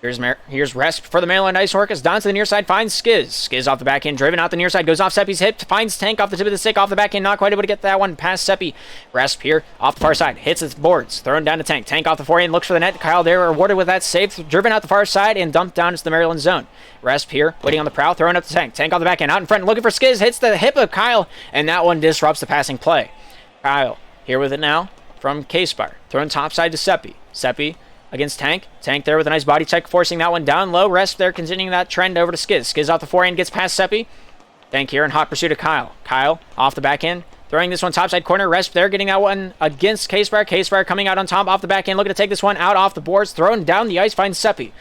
Here's Resp for the Maryland Ice Orcas. Down to the near side, finds Skiz. Skiz off the back end, driven out the near side, goes off Seppi's hip, finds Tank off the tip of the stick, off the back end, not quite able to get that one past Seppi. Resp here, off the far side, hits its boards, thrown down to Tank. Tank off the forehand, looks for the net. Kyle there, rewarded with that save, driven out the far side, and dumped down into the Maryland zone. Resp here, waiting on the prowl, throwing up to Tank. Tank off the back end, out in front, looking for Skiz, hits the hip of Kyle, and that one disrupts the passing play. Kyle here with it now from K-Spire, thrown topside to Seppi. Seppi against Tank. Tank there with a nice body check, forcing that one down low. Resp there continuing that trend over to Skiz. Skiz off the forehand, gets past Seppi. Tank here in hot pursuit of Kyle. Kyle off the back end, throwing this one topside corner. Resp there getting that one against K-Spire. K-Spire coming out on top off the back end, looking to take this one out off the boards. Thrown down the ice, finds Seppi.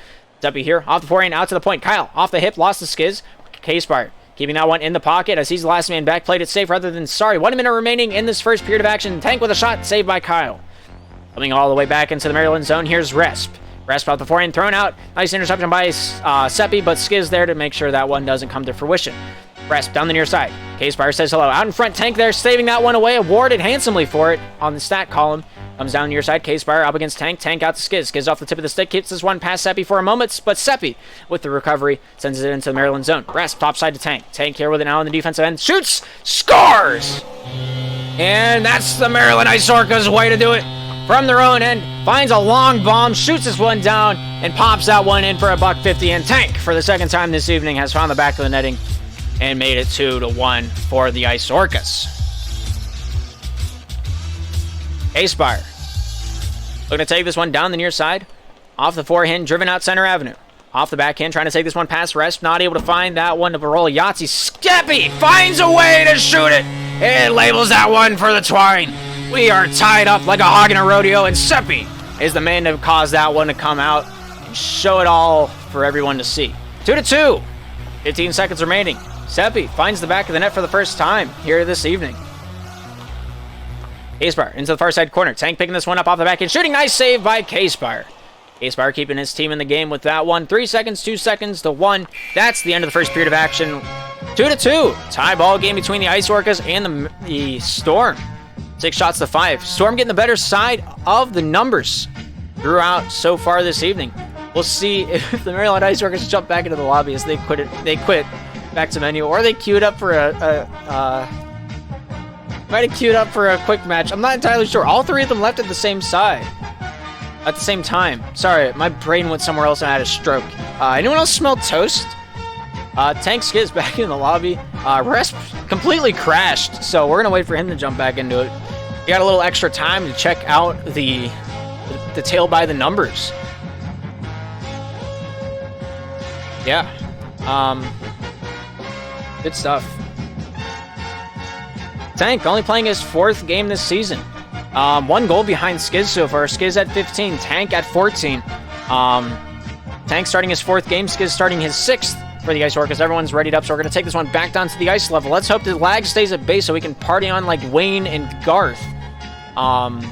Seppi here off the forehand, out to the point. Kyle off the hip, lost to Skiz. K-Spire keeping that one in the pocket as he's the last man back. Played it safe rather than sorry. 1 minute remaining in this first period of action. Tank with a shot, saved by Kyle. Coming all the way back into the Maryland zone, here's Resp. Resp out the forehand, thrown out. Nice interception by Seppi, but Skiz there to make sure that one doesn't come to fruition. Resp down the near side. K-Spire says hello. Out in front, Tank there, saving that one away. Awarded handsomely for it on the stat column. Comes down near side. K-Spire up against Tank. Tank out to Skiz. Skiz off the tip of the stick. Keeps this one past Seppi for a moment, but Seppi, with the recovery, sends it into the Maryland zone. Resp topside to Tank. Tank here with it now on the defensive end. Shoots! Scores! And that's the Maryland Ice Orcas' way to do it. From their own end, finds a long bomb, shoots this one down, and pops that one in for $150. And Tank, for the second time this evening, has found the back of the netting and made it 2-1 for the Ice Orcas. K-Spire looking to take this one down the near side, off the forehand, driven out center avenue. Off the backhand, trying to take this one past Resp, not able to find that one to roll a Yahtzee. Seppi finds a way to shoot it, and labels that one for the twine. We are tied up like a hog in a rodeo, and Seppi is the man to cause that one to come out and show it all for everyone to see. 2-2. 15 seconds remaining. Seppi finds the back of the net for the first time here this evening. K-Spire into the far side corner. Tank picking this one up off the back and shooting. Nice save by K-Spire. K-Spire keeping his team in the game with that one. 3 seconds, 2 seconds to 1. That's the end of the first period of action. 2-2. Tie ball game between the Ice Orcas and the Storm. 6 shots to 5. Storm getting the better side of the numbers throughout so far this evening. We'll see if the Maryland Ice Orcas jump back into the lobby as they quit back to MIO, or they queued up for might have queued up for a quick match. I'm not entirely sure. All 3 of them left at the same side. At the same time. Sorry, my brain went somewhere else and I had a stroke. Anyone else smell toast? Tank Skiz back in the lobby. Resp completely crashed, so we're gonna wait for him to jump back into it. You got a little extra time to check out the tail by the numbers. Yeah. Good stuff. Tank only playing his 4th game this season. 1 goal behind Skiz so far. Skiz at 15, Tank at 14. Tank starting his 4th game, Skiz starting his 6th for the Ice Orcas. Everyone's readied up, so we're going to take this one back down to the ice level. Let's hope the lag stays at base so we can party on like Wayne and Garth. Maryland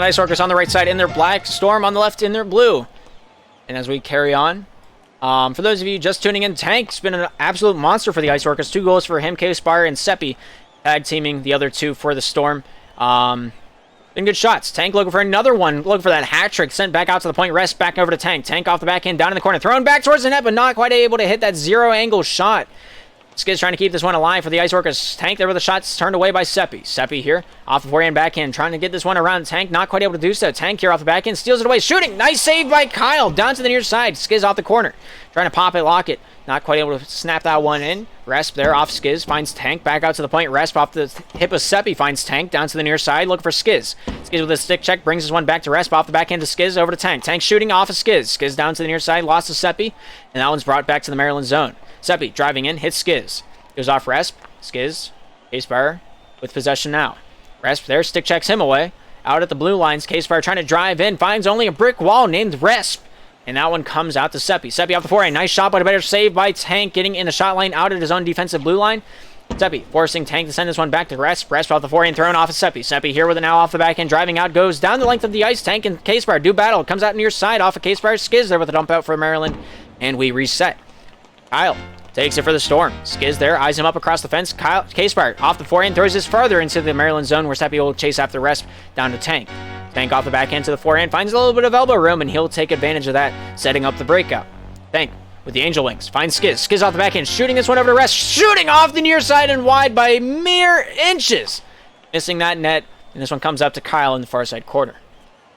Ice Orcas on the right side in their black, Storm on the left in their blue. And as we carry on, for those of you just tuning in, Tank's been an absolute monster for the Ice Orcas. 2 goals for him, K-Spire and Seppi, tag teaming the other 2 for the Storm. Been good shots. Tank looking for another one, looking for that hat trick, sent back out to the point, rest back over to Tank. Tank off the backhand, down in the corner, thrown back towards the net, but not quite able to hit that 0-angle shot. Skiz trying to keep this one alive for the Ice Orcas. Tank there with the shots turned away by Seppi. Seppi here, off the forehand backhand, trying to get this one around Tank, not quite able to do so. Tank here off the backhand, steals it away, shooting, nice save by Kyle, down to the near side. Skiz off the corner, trying to pop it, lock it, not quite able to snap that one in. Resp there off Skiz, finds Tank, back out to the point. Resp off the hip of Seppi, finds Tank, down to the near side, looking for Skiz. Skiz with a stick check, brings this one back to Resp, off the backhand to Skiz, over to Tank. Tank shooting off of Skiz. Skiz down to the near side, lost to Seppi, and that one's brought back to the Maryland zone. Seppi driving in, hits Skiz. Goes off Resp. Skiz. K-Spire with possession now. Resp there, stick checks him away. Out at the blue lines, K-Spire trying to drive in, finds only a brick wall named Resp. And that one comes out to Seppi. Seppi off the forehand. Nice shot, but a better save by Tank, getting in the shot lane out at his own defensive blue line. Seppi forcing Tank to send this one back to Resp. Resp off the forehand, thrown off of Seppi. Seppi here with it now off the backhand, driving out, goes down the length of the ice. Tank and K-Spire do battle. Comes out near side off of K-Spire. Skiz there with a dump out for Maryland. And we reset. Kyle takes it for the Storm. Skiz there, eyes him up across the fence. K-Spire off the forehand, throws this farther into the Maryland zone where Seppi will chase after Resp down to Tank. Tank off the backhand to the forehand, finds a little bit of elbow room, and he'll take advantage of that, setting up the breakout. Tank with the Angel Wings, finds Skiz. Skiz off the backhand, shooting this one over to Resp, shooting off the near side and wide by mere inches. Missing that net, and this one comes up to Kyle in the far side corner.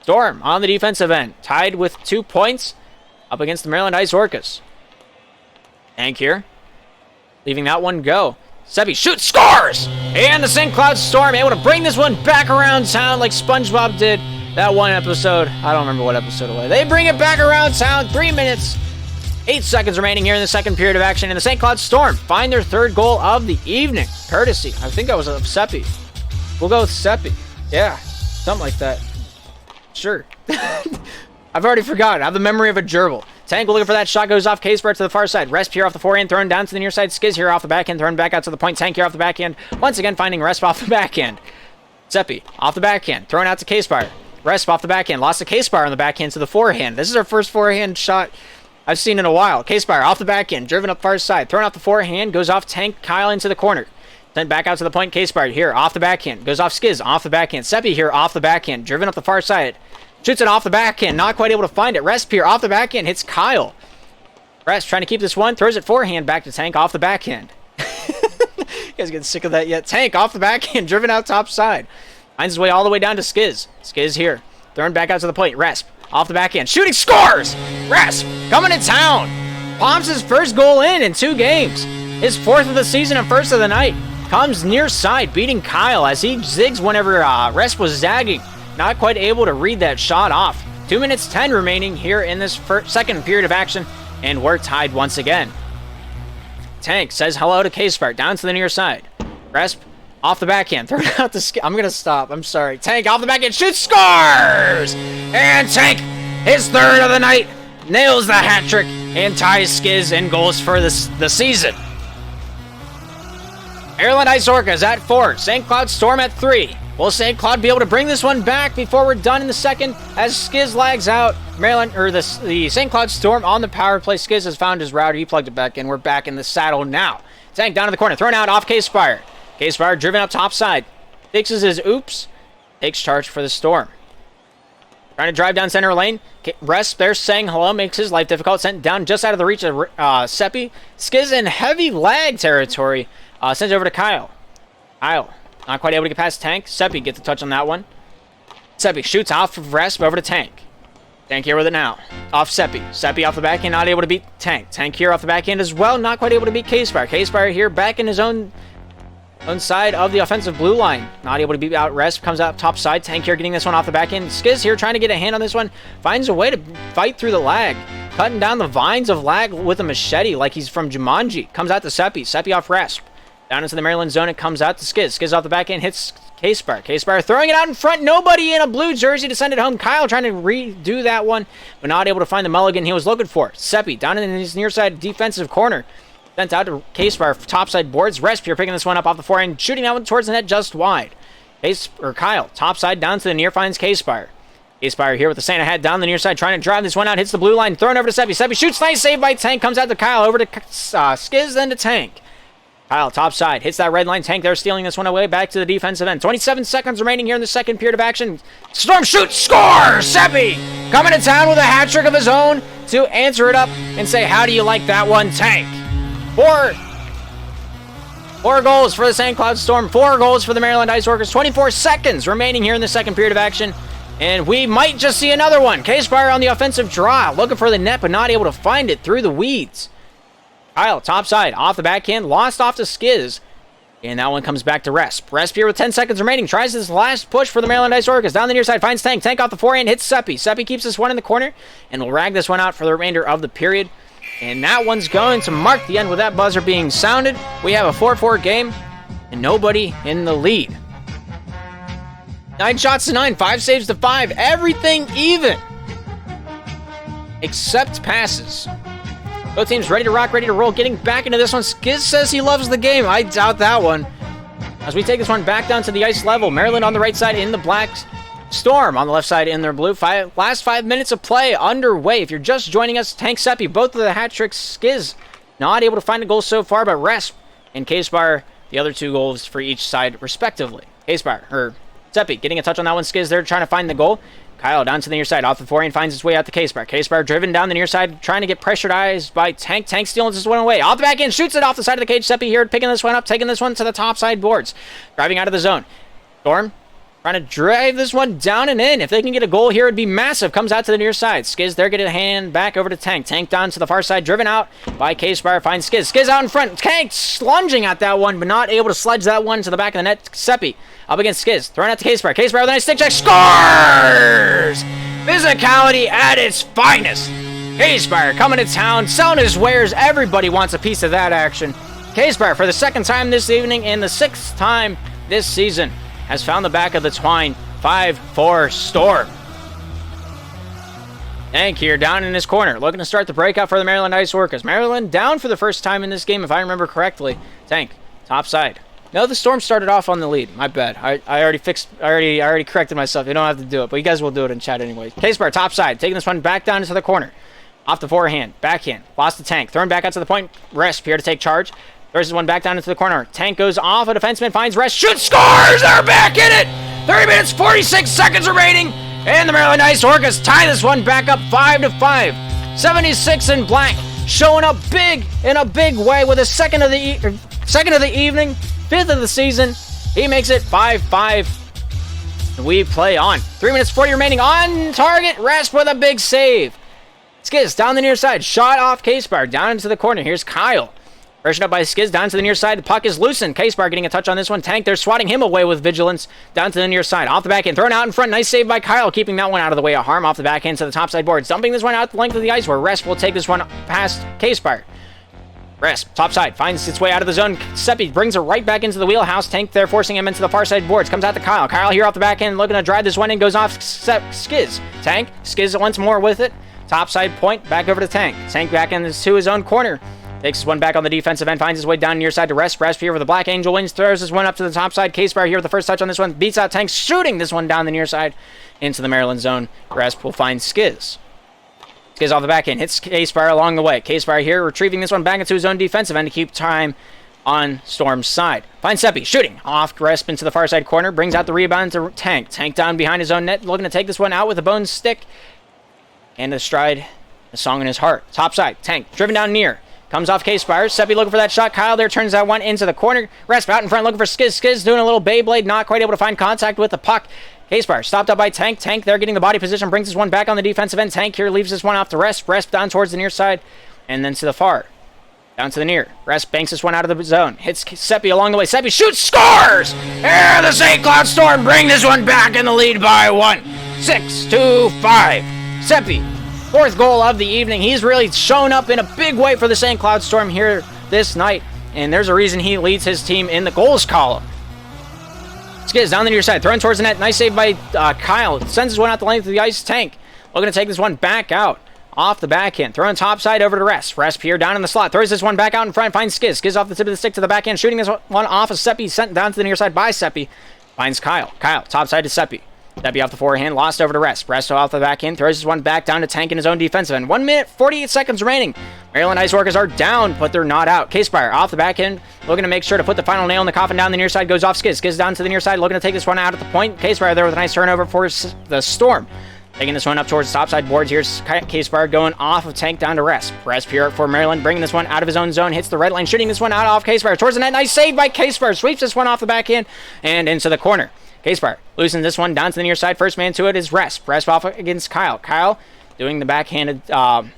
Storm on the defensive end, tied with 2 points up against the Maryland Ice Orcas. Tank here, leaving that one go. Seppi shoots, scores! And the St. Cloud Storm able to bring this one back around town like SpongeBob did that one episode. I don't remember what episode it was. They bring it back around town. 3 minutes, 8 seconds remaining here in the second period of action. And the St. Cloud Storm find their 3rd goal of the evening. Courtesy, I think that was of Seppi. We'll go with Seppi. Yeah, something like that. Sure. I've already forgotten. I have the memory of a gerbil. Tank looking for that shot, goes off K-Spire to the far side. Resp here off the forehand, thrown down to the near side. Skiz here off the backhand, thrown back out to the point. Tank here off the backhand, once again finding Resp off the backhand. Seppi off the backhand, thrown out to K-Spire. Resp off the backhand, lost to K-Spire on the backhand to the forehand. This is our first forehand shot I've seen in a while. K-Spire off the backhand, driven up far side, thrown out the forehand, goes off Tank, Kyle into the corner. Then back out to the point, K-Spire here off the backhand, goes off Skiz off the backhand. Seppi here off the backhand, driven up the far side. Shoots it off the backhand, not quite able to find it. Resp here off the backhand, hits Kyle. Resp trying to keep this one, throws it forehand back to Tank off the backhand. You guys getting sick of that yet? Tank off the backhand, driven out top side. Finds his way all the way down to Skiz. Skiz here, thrown back out to the point. Resp off the backhand, shooting, scores! Resp coming to town. Palms his first goal in 2 games. His 4th of the season and 1st of the night. Comes near side, beating Kyle as he zigs whenever Resp was zagging. Not quite able to read that shot off. 2 minutes 10 remaining here in this second period of action, and we're tied once again. Tank says hello to K-Spire down to the near side. Resp Off the backhand, throw it out the I'm gonna stop. I'm sorry. Tank off the backhand, shoots, scores! And Tank, his third of the night, nails the hat trick and ties Skiz in goals for the season. Maryland Ice Orcas at 4, St. Cloud Storm at 3. Will St. Cloud be able to bring this one back before we're done in the second? As Skiz lags out, Maryland, or the St. Cloud Storm on the power play. Skiz has found his router. He plugged it back in. We're back in the saddle now. Tank down to the corner, thrown out off K-Spire. K-Spire driven up top side. Fixes his oops. Takes charge for the Storm. Trying to drive down center lane. Rest there saying hello. Makes his life difficult. Sent down just out of the reach of Seppi. Skiz in heavy lag territory. Sends it over to Kyle. Kyle not quite able to get past Tank. Seppi gets the touch on that one. Seppi shoots off of Resp over to Tank. Tank here with it now. Off Seppi. Seppi off the backhand, not able to beat Tank. Tank here off the backhand as well, not quite able to beat K-Spire. K-Spire here back in his own side of the offensive blue line. Not able to beat out Resp. Comes out top side. Tank here getting this one off the back end. Skiz here trying to get a hand on this one. Finds a way to fight through the lag. Cutting down the vines of lag with a machete like he's from Jumanji. Comes out to Seppi. Seppi off Resp. Down into the Maryland zone. It comes out to Skiz. Skiz off the back end. Hits K-Spire. K-Spire throwing it out in front. Nobody in a blue jersey to send it home. Kyle trying to redo that one, but not able to find the mulligan he was looking for. Seppi down in his near side defensive corner. Sent out to K-Spire, topside boards. Resp here picking this one up off the forehand, shooting that one towards the net just wide. Kyle, topside down to the near, finds K-Spire. K-Spire here with the Santa hat down the near side, trying to drive this one out, hits the blue line, thrown over to Seppi. Seppi shoots, nice save by Tank, comes out to Kyle, over to Skiz, then to Tank. Kyle, topside, hits that red line. Tank there stealing this one away, back to the defensive end. 27 seconds remaining here in the second period of action. Storm shoots, scores! Seppi coming to town with a hat trick of his own to answer it up and say, how do you like that one, Tank? Four goals for the St. Cloud Storm. 4 goals for the Maryland Ice Orcas. 24 seconds remaining here in the second period of action. And we might just see another one. K-Spire on the offensive draw. Looking for the net, but not able to find it through the weeds. Kyle, topside, off the backhand. Lost off to Skiz. And that one comes back to Resp. Resp here with 10 seconds remaining. Tries his last push for the Maryland Ice Orcas. Down the near side, finds Tank. Tank off the forehand, hits Seppi. Seppi keeps this one in the corner. And will rag this one out for the remainder of the period. And that one's going to mark the end with that buzzer being sounded. We have a 4-4 game and nobody in the lead. 9 shots to 9, 5 saves to 5. Everything even. Except passes. Both teams ready to rock, ready to roll. Getting back into this one. Skiz says he loves the game. I doubt that one. As we take this one back down to the ice level. Maryland on the right side in the black. Storm on the left side in their blue. Last 5 minutes of play underway. If you're just joining us, Tank, Seppi, both of the hat tricks. Skiz not able to find a goal so far, but Resp and K-Spire, the other 2 goals for each side respectively. Seppi getting a touch on that one. Skiz there trying to find the goal. Kyle down to the near side, off the forehand, finds his way out to K-Spire. K-Spire driven down the near side, trying to get pressurized by Tank. Tank stealing this one away. Off the back end, shoots it off the side of the cage. Seppi here picking this one up, taking this one to the top side boards. Driving out of the zone. Storm trying to drive this one down and in. If they can get a goal here, it'd be massive. Comes out to the near side. Skiz there, get a hand back over to Tank. Tank down to the far side, driven out by K-Spire. Finds Skiz. Skiz out in front. Tank lunging at that one, but not able to sledge that one to the back of the net. Seppi up against Skiz. Thrown out to K-Spire. K-Spire with a nice stick check. Scores! Physicality at its finest. K-Spire coming to town, selling his wares. Everybody wants a piece of that action. K-Spire for the 2nd time this evening and the 6th time this season has found the back of the twine. 5-4 Storm. Tank here down in his corner, looking to start the breakout for the Maryland Ice Orcas. Maryland down for the first time in this game, if I remember correctly. Tank, top side. No, the Storm started off on the lead. My bad. I already corrected myself. You don't have to do it, but you guys will do it in chat anyway. K-Spire, top side, taking this one back down into the corner. Off the forehand, backhand, lost the Tank. Thrown back out to the point. Resp here to take charge. Throws one back down into the corner. Tank goes off. A defenseman finds Resp. Shoots, scores! They're back in it! 30 minutes, 46 seconds remaining. And the Maryland Ice Orcas tie this one back up 5-5. 76 in black, showing up big in a big way with a second of the evening, 5th of the season. He makes it 5-5. We play on. 3 minutes 40 remaining on target. Resp with a big save. Skiz down the near side. Shot off K-Spire down into the corner. Here's Kyle. Pressured up by Skiz down to the near side. The puck is loosened. K-Spire getting a touch on this one. Tank, they're swatting him away with vigilance. Down to the near side. Off the backhand. Thrown out in front. Nice save by Kyle. Keeping that one out of the way of harm. Off the backhand to the top side boards. Dumping this one out the length of the ice where Resp will take this one past K-Spire. Resp, top side, finds its way out of the zone. Seppi brings it right back into the wheelhouse. Tank there, forcing him into the far side boards. Comes out to Kyle. Kyle here off the back end, looking to drive this one in. Goes off Skiz. Tank, Skiz once more with it. Top side point, back over to Tank. Tank back into his own corner. Takes this one back on the defensive end, finds his way down near side to Resp. Resp here with the Black Angel wins, throws this one up to the top side. K-Spire here with the first touch on this one. Beats out Tank, shooting this one down the near side into the Maryland zone. Resp will find Skiz. Skiz off the back end, hits K-Spire along the way. K-Spire here, retrieving this one back into his own defensive end to keep time on Storm's side. Finds Seppi, shooting off Resp into the far side corner, brings out the rebound to Tank. Tank down behind his own net, looking to take this one out with a bone stick. And a stride, a song in his heart. Top side, Tank, driven down near. Comes off K-Spire, Seppi looking for that shot. Kyle there turns that one into the corner. Resp out in front looking for Skiz. Skiz doing a little Beyblade, not quite able to find contact with the puck. K-Spire stopped up by Tank. Tank there getting the body position, brings this one back on the defensive end. Tank here leaves this one off to Resp. Resp down towards the near side and then to the far. Down to the near. Resp banks this one out of the zone. Hits Seppi along the way. Seppi shoots, scores! Here the St. Cloud Storm bring this one back in the lead by 1. 6-5. Seppi, fourth goal of the evening. He's really shown up in a big way for the St. Cloud Storm here this night. And there's a reason he leads his team in the goals column. Skiz down the near side, thrown towards the net. Nice save by Kyle. Sends this one out the length of the ice. Tank looking to take this one back out off the backhand. Throwing top side over to Resp. Resp here down in the slot. Throws this one back out in front. Finds Skiz. Skiz off the tip of the stick to the backhand. Shooting this one off of Seppi. Sent down to the near side by Seppi. Finds Kyle. Kyle top side to Seppi. Seppi off the forehand. Lost over to Resp. Resp off the backhand. Throws this one back down to Tank in his own defensive end. 1 minute, 48 seconds remaining. Maryland Ice Orcas are down, but they're not out. K-Spire off the backhand. Looking to make sure to put the final nail in the coffin down the near side. Goes off Skiz. Skiz down to the near side. Looking to take this one out at the point. K-Spire there with a nice turnover for the Storm. Taking this one up towards the top side boards. Here's K-Spire going off of Tank down to Resp. Resp here for Maryland, bringing this one out of his own zone. Hits the red line, shooting this one out off K-Spire. Towards the net. Nice save by K-Spire. Sweeps this one off the backhand and into the corner. K-Spire loosens this one down to the near side. First man to it is Resp. Resp off against Kyle. Kyle doing the backhanded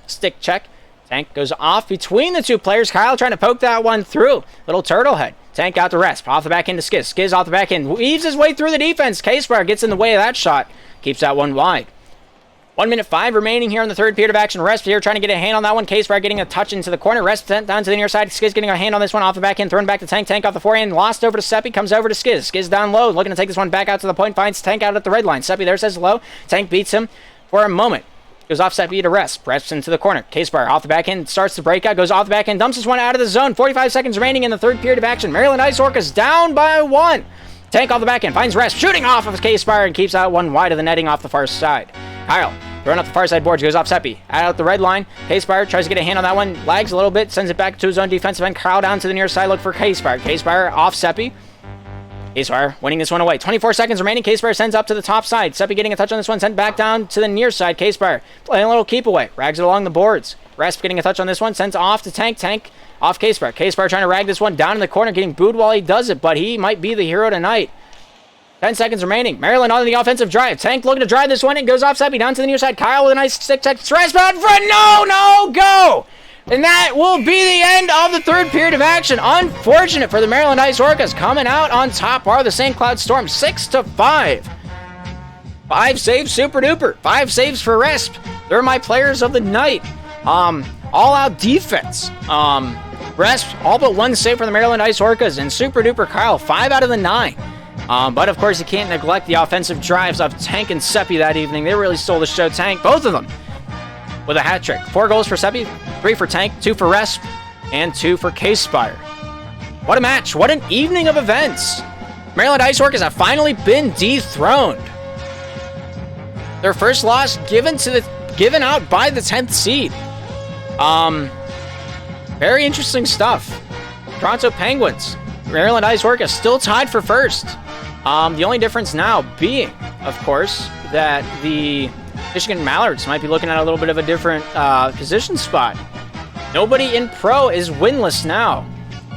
stick check. Tank goes off between the two players. Kyle trying to poke that one through. Little turtle head. Tank out to Resp. Off the back end to Skiz. Skiz off the back end. Weaves his way through the defense. K-Spire gets in the way of that shot. Keeps that one wide. 1 minute 5 remaining here in the third period of action. Resp here trying to get a hand on that one. K-Spire getting a touch into the corner. Resp sent down to the near side. Skiz getting a hand on this one off the back end. Thrown back to Tank. Tank off the forehand. Lost over to Seppi. Comes over to Skiz. Skiz down low. Looking to take this one back out to the point. Finds Tank out at the red line. Seppi there says low. Tank beats him for a moment. Goes off Seppi to Resp. Resp into the corner. K-Spire off the back end. Starts the breakout. Goes off the back end. Dumps this one out of the zone. 45 seconds remaining in the third period of action. Maryland Ice Orcas down by 1. Tank off the back end. Finds Resp. Shooting off of K-Spire and keeps that one wide of the netting off the far side. Kyle throwing up the far side boards, goes off Seppi. Out the red line. K-Spire tries to get a hand on that one. Lags a little bit. Sends it back to his own defensive end. Kyle down to the near side. Look for K-Spire. K-Spire off Seppi. K-Spire winning this one away. 24 seconds remaining. K-Spire sends up to the top side. Seppi getting a touch on this one. Sent back down to the near side. K-Spire playing a little keep away. Rags it along the boards. Resp getting a touch on this one. Sends off to Tank. Tank off K-Spire. K-Spire trying to rag this one down in the corner. Getting booed while he does it, but he might be the hero tonight. 10 seconds remaining. Maryland on the offensive drive. Tank looking to drive this one. It goes off Seppi down to the near side. Kyle with a nice stick check. Resp out in front. No, go! And that will be the end of the third period of action. Unfortunate for the Maryland Ice Orcas. Coming out on top are the St. Cloud Storm. 6-5. 5 saves, super duper. 5 saves for Resp. They're my players of the night. All out defense. Resp, all but 1 save for the Maryland Ice Orcas. And super duper Kyle, 5 out of the 9. But of course, you can't neglect the offensive drives of Tank and Seppi that evening. They really stole the show. Tank, both of them, with a hat trick. 4 goals for Seppi, 3 for Tank, 2 for Resp, and 2 for K-Spire. What a match. What an evening of events. Maryland Ice Orcas have finally been dethroned. Their first loss given out by the 10th seed. Very interesting stuff. Toronto Penguins, Maryland Ice Orcas still tied for first. The only difference now being, of course, that the Michigan Mallards might be looking at a little bit of a different position spot. Nobody in pro is winless now.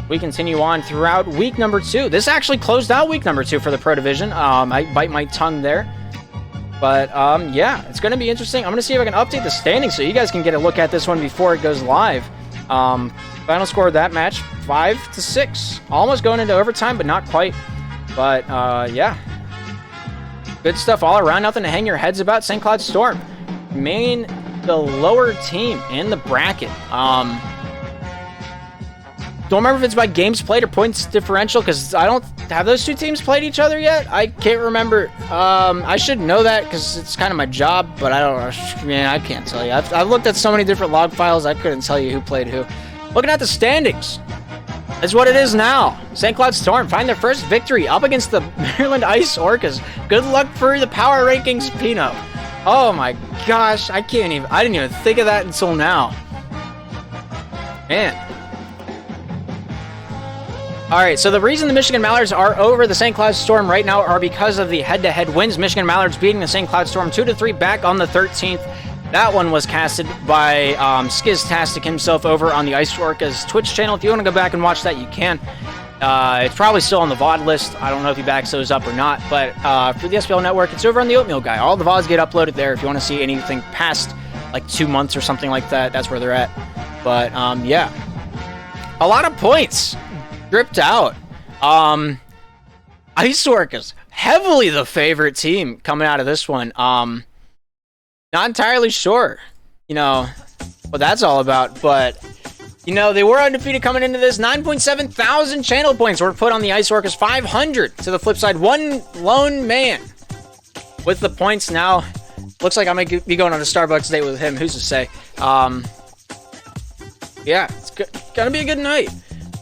We continue on throughout week number 2. This actually closed out week number 2 for the pro division. I bite my tongue there. But, yeah, it's going to be interesting. I'm going to see if I can update the standings so you guys can get a look at this one before it goes live. Final score of that match, 5-6. Almost going into overtime, but not quite. But, yeah. Good stuff all around. Nothing to hang your heads about. St. Cloud Storm, the lower team in the bracket. don't remember if it's by games played or points differential, because I don't have those two teams played each other yet. I can't remember. I should know that because it's kind of my job, but I don't. Man, I can't tell you. I've looked at so many different log files, I couldn't tell you who played who. Looking at the standings, is what it is now. St. Cloud Storm find their first victory up against the Maryland Ice Orcas. Good luck for the power rankings, Pino. Oh my gosh, I didn't even think of that until now. Man. Alright, so the reason the Michigan Mallards are over the St. Cloud Storm right now are because of the head-to-head wins. Michigan Mallards beating the St. Cloud Storm 2-3 back on the 13th. That one was casted by Skiztastic himself over on the Ice Orcas Twitch channel. If you want to go back and watch that, you can. It's probably still on the VOD list. I don't know if he backs those up or not, but for the SPL network, it's over on the Oatmeal Guy. All the VODs get uploaded there. If you want to see anything past like 2 months or something like that, that's where they're at. But yeah, a lot of points dripped out. Ice Orcas, heavily the favorite team coming out of this one. Not entirely sure, you know, what that's all about, but, you know, they were undefeated coming into this. 9.7 thousand channel points were put on the Ice Orcas, 500 to the flip side. One lone man with the points now. Looks like I might be going on a Starbucks date with him. Who's to say? Yeah, it's gonna be a good night.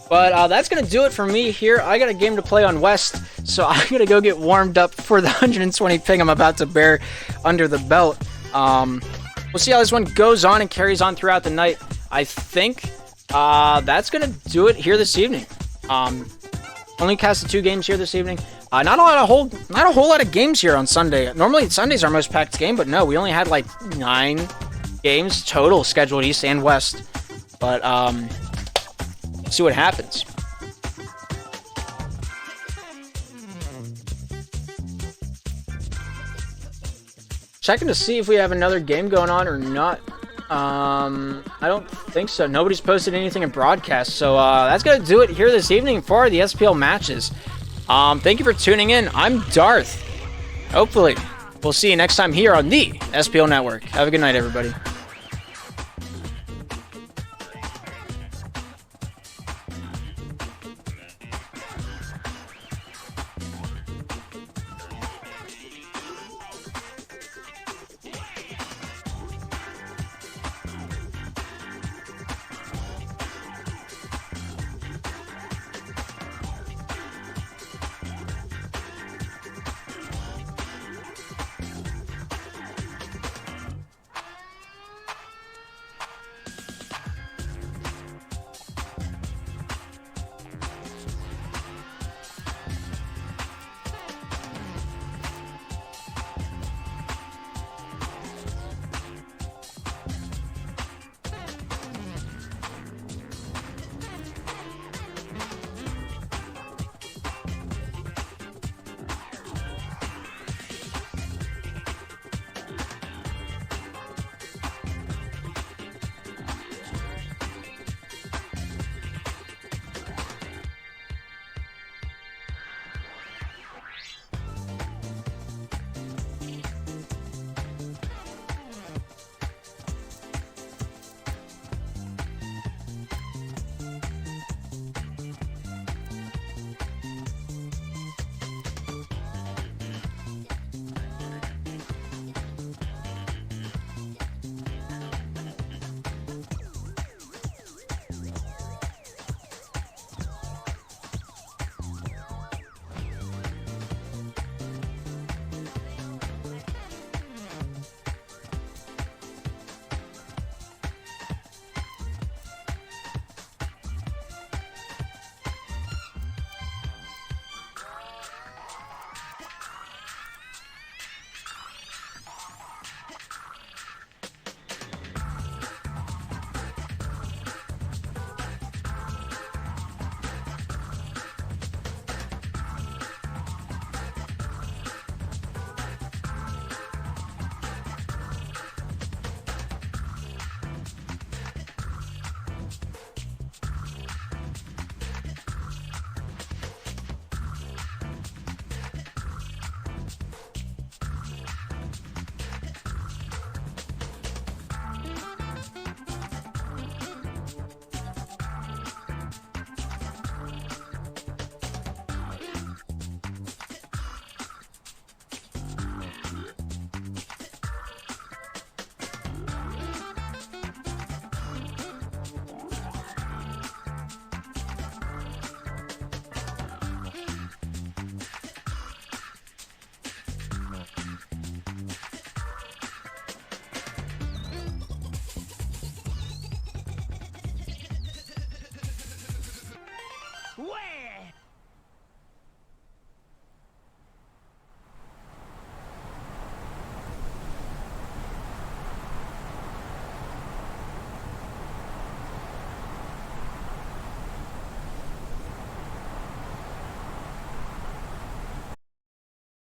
But that's going to do it for me here. I got a game to play on West, so I'm going to go get warmed up for the 120 ping I'm about to bear under the belt. We'll see how this one goes on and carries on throughout the night. I think that's going to do it here this evening. Only casted 2 games here this evening. Not a whole lot of games here on Sunday. Normally Sunday's our most packed game, but no, we only had like 9 games total scheduled East and West. But see what happens. Checking to see if we have another game going on or not. I don't think so. Nobody's posted anything in broadcast, so that's gonna do it here this evening for the SPL matches. Thank you for tuning in. I'm Darth. Hopefully we'll see you next time here on the SPL Network. Have a good night, everybody.